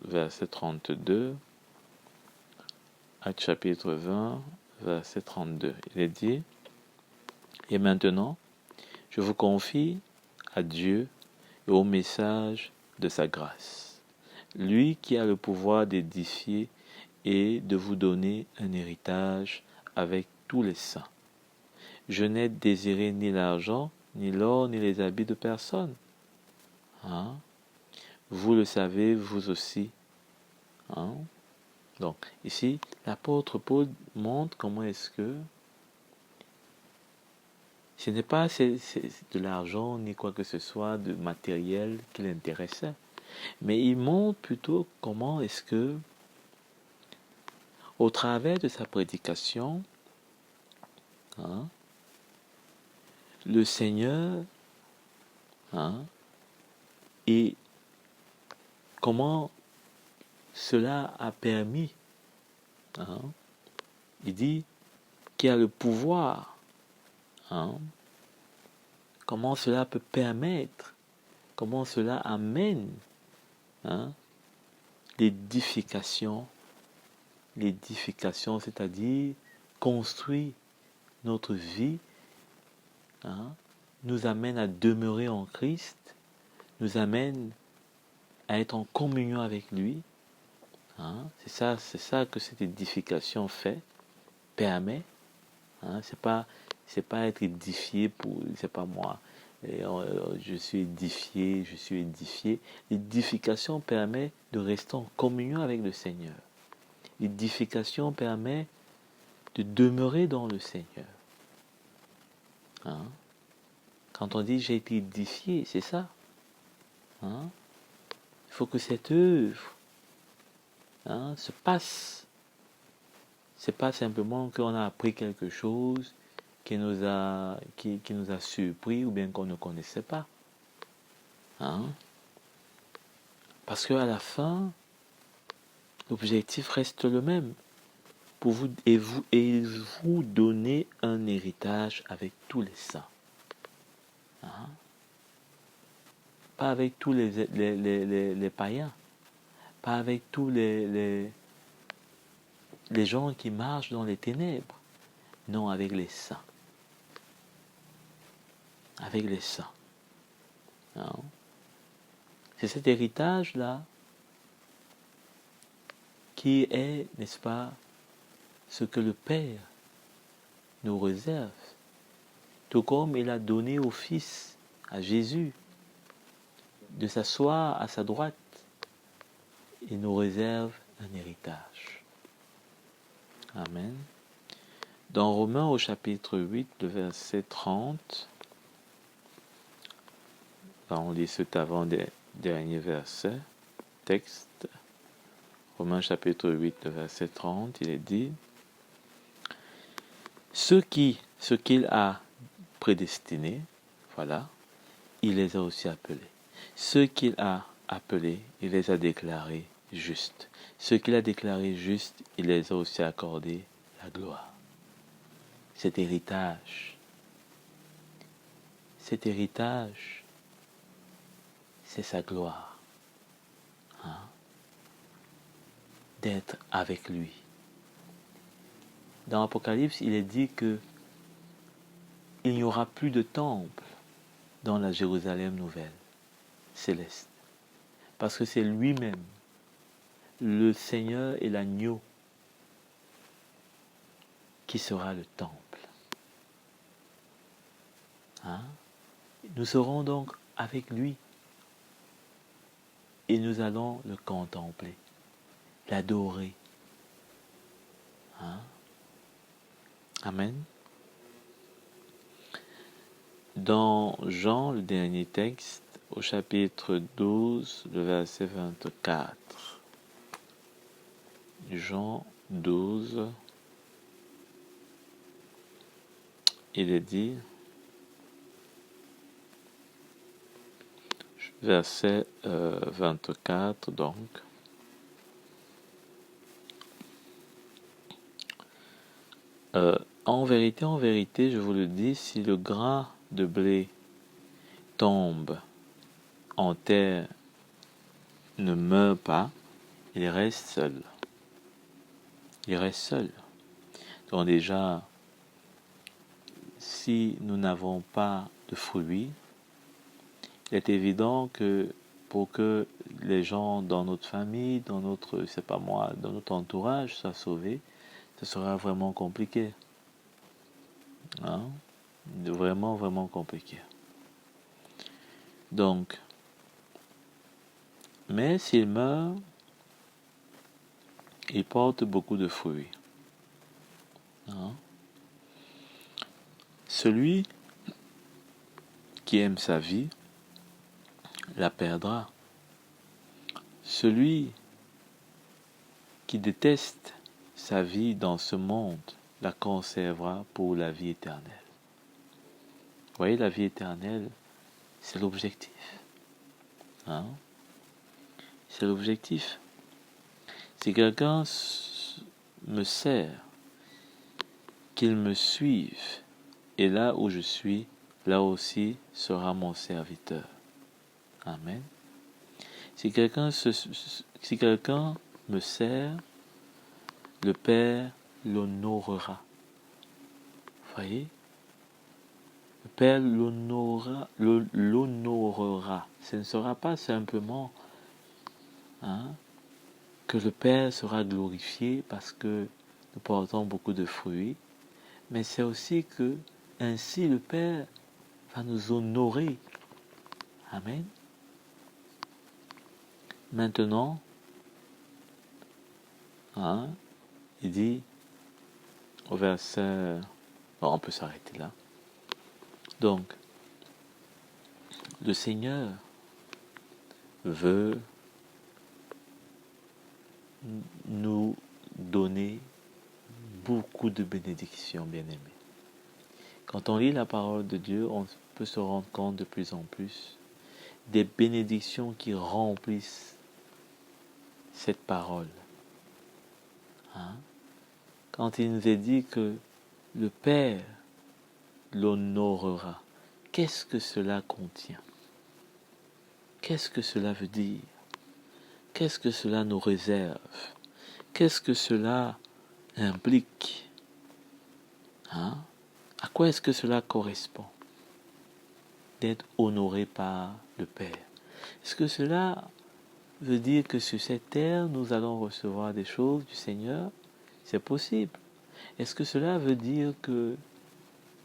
verset 32. Actes chapitre 20, verset 32. Il est dit, et maintenant, je vous confie à Dieu et au message de sa grâce. Lui qui a le pouvoir d'édifier et de vous donner un héritage avec tous les saints. Je n'ai désiré ni l'argent, ni l'or, ni les habits de personne. Hein? Vous le savez, vous aussi. Hein? Donc, ici, l'apôtre Paul montre comment est-ce que ce n'est pas de l'argent ni quoi que ce soit de matériel qui l'intéressait, mais il montre plutôt comment est-ce que, au travers de sa prédication, hein, le Seigneur, hein, et comment cela a permis, hein, il dit qu'il a le pouvoir, hein, comment cela peut permettre, comment cela amène, hein, l'édification, c'est-à-dire construit notre vie, hein, nous amène à demeurer en Christ, nous amène à être en communion avec lui. Hein, c'est ça que cette édification fait, permet. Hein, c'est pas être édifié pour, c'est pas moi. Je suis édifié. L'édification permet de rester en communion avec le Seigneur. L'édification permet de demeurer dans le Seigneur. Hein? Quand on dit j'ai été édifié, c'est ça. Hein? Il faut que cette œuvre, hein, se passe. C'est pas simplement qu'on a appris quelque chose qui nous a surpris ou bien qu'on ne connaissait pas. Hein? Parce qu'à la fin, l'objectif reste le même. Pour vous donner un héritage avec tous les saints. Hein? Pas avec tous les païens. Pas avec tous les gens qui marchent dans les ténèbres. Non, avec les saints. Avec les saints. Hein? C'est cet héritage-là qui est, n'est-ce pas, ce que le Père nous réserve. Tout comme il a donné au Fils, à Jésus, de s'asseoir à sa droite, il nous réserve un héritage. Amen. Dans Romains au chapitre 8, le verset 30, on lit cet avant-dernier verset, texte, Romains chapitre 8, le verset 30, il est dit, ce qu'il a prédestinés, voilà, il les a aussi appelés. Ceux qu'il a appelés, il les a déclarés justes. Ceux qu'il a déclarés justes, il les a aussi accordé la gloire. Cet héritage, c'est sa gloire. D'être avec lui. Dans l'Apocalypse, il est dit que il n'y aura plus de temple dans la Jérusalem nouvelle, céleste. Parce que c'est lui-même, le Seigneur et l'agneau, qui sera le temple. Nous serons donc avec lui et nous allons le contempler, l'adorer. Amen. Dans Jean, le dernier texte, au chapitre 12, le verset 24. Jean 12, il est dit, verset 24 donc. En vérité, je vous le dis, si le grain de blé tombe en terre, ne meurt pas, il reste seul. Il reste seul. Donc déjà, si nous n'avons pas de fruits, il est évident que pour que les gens dans notre famille, dans notre, dans notre entourage soient sauvés, ce sera vraiment compliqué. Vraiment, vraiment compliqué. Donc, mais s'il meurt, il porte beaucoup de fruits. Celui qui aime sa vie la perdra. Celui qui déteste sa vie dans ce monde la conservera pour la vie éternelle. Vous voyez, la vie éternelle, c'est l'objectif. C'est l'objectif. Si quelqu'un me sert, qu'il me suive, et là où je suis, là aussi sera mon serviteur. Amen. Si quelqu'un me sert, le Père l'honorera. Vous voyez? Le Père l'honorera. Ce ne sera pas simplement que le Père sera glorifié parce que nous portons beaucoup de fruits, mais c'est aussi que ainsi le Père va nous honorer. Amen. Maintenant, il dit au verset... Bon, on peut s'arrêter là. Donc, le Seigneur veut nous donner beaucoup de bénédictions, bien-aimés. Quand on lit la parole de Dieu, on peut se rendre compte de plus en plus des bénédictions qui remplissent cette parole. Quand il nous est dit que le Père l'honorera, qu'est-ce que cela contient? Qu'est-ce que cela veut dire? Qu'est-ce que cela nous réserve? Qu'est-ce que cela implique? À quoi est-ce que cela correspond? D'être honoré par le Père. Est-ce que cela veut dire que sur cette terre, nous allons recevoir des choses du Seigneur? C'est possible. Est-ce que cela veut dire que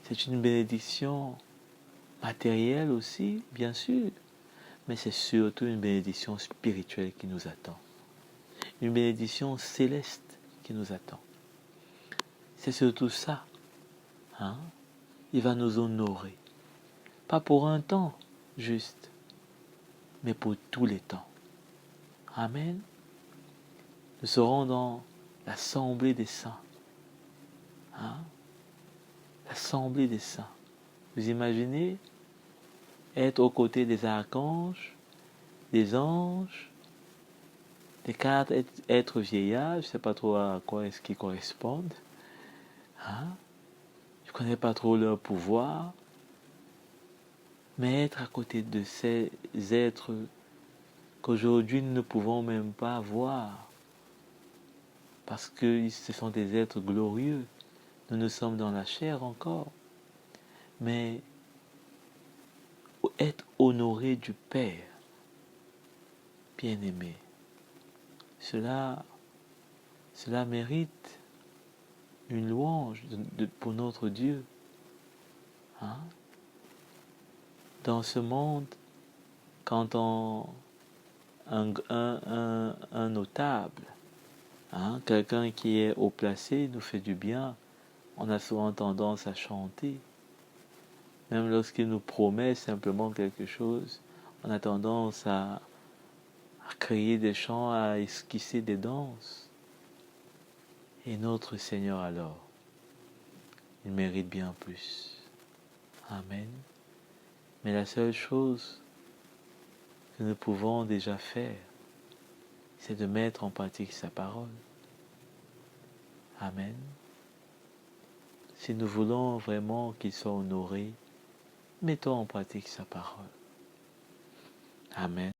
c'est une bénédiction matérielle aussi? Bien sûr. Mais c'est surtout une bénédiction spirituelle qui nous attend. Une bénédiction céleste qui nous attend. C'est surtout ça. Hein? Il va nous honorer. Pas pour un temps juste, mais pour tous les temps. Amen. Nous serons dans l'assemblée des saints. Hein? L'assemblée des saints. Vous imaginez être aux côtés des archanges, des anges, des quatre êtres vieillards, je ne sais pas trop à quoi est-ce qu'ils correspondent. Hein? Je ne connais pas trop leur pouvoir. Mais être à côté de ces êtres qu'aujourd'hui nous ne pouvons même pas voir, parce que ce sont des êtres glorieux. Nous sommes dans la chair encore. Mais être honoré du Père, bien-aimé, cela mérite une louange pour notre Dieu. Hein? Dans ce monde, quand un notable, hein, quelqu'un qui est haut placé nous fait du bien, on a souvent tendance à chanter. Même lorsqu'il nous promet simplement quelque chose, on a tendance à créer des chants, à esquisser des danses. Et notre Seigneur alors, il mérite bien plus. Amen. Mais la seule chose que nous pouvons déjà faire, c'est de mettre en pratique sa parole. Amen. Si nous voulons vraiment qu'il soit honoré, mettons en pratique sa parole. Amen.